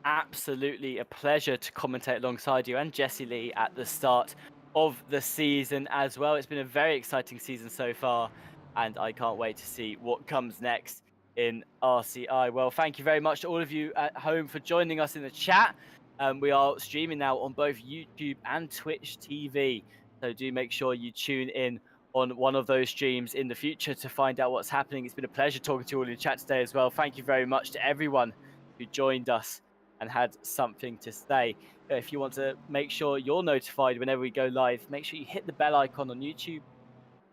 absolutely a pleasure to commentate alongside you and Jesse Lee at the start of the season as well. It's been a very exciting season so far, and I can't wait to see what comes next in RCI. Well, thank you very much to all of you at home for joining us in the chat. We are streaming now on both YouTube and Twitch TV, so do make sure you tune in on one of those streams in the future to find out what's happening. It's been a pleasure talking to you all in the chat today as well. Thank you very much to everyone who joined us and had something to say. If you want to make sure you're notified whenever we go live, make sure you hit the bell icon on YouTube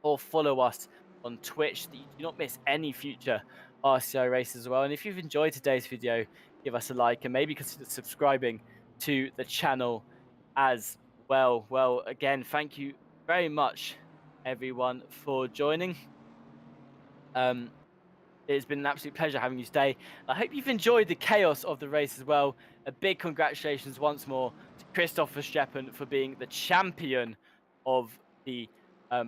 or follow us on Twitch so that you do not miss any future RCI races as well. And if you've enjoyed today's video, give us a like and maybe consider subscribing to the channel as well. Well, again, thank you very much, everyone, for joining. It's been an absolute pleasure having you today. I hope you've enjoyed the chaos of the race as well. A big congratulations once more to Christoph Verstappen for being the champion of the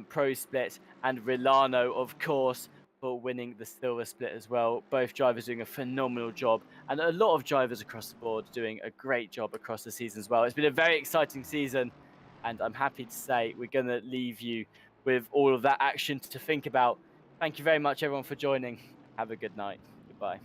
Pro Split, and Rilano, of course, for winning the Silver Split as well. Both drivers doing a phenomenal job, and a lot of drivers across the board doing a great job across the season as well. It's been a very exciting season, and I'm happy to say we're going to leave you with all of that action to think about. Thank you very much, everyone, for joining. Have a good night. Goodbye.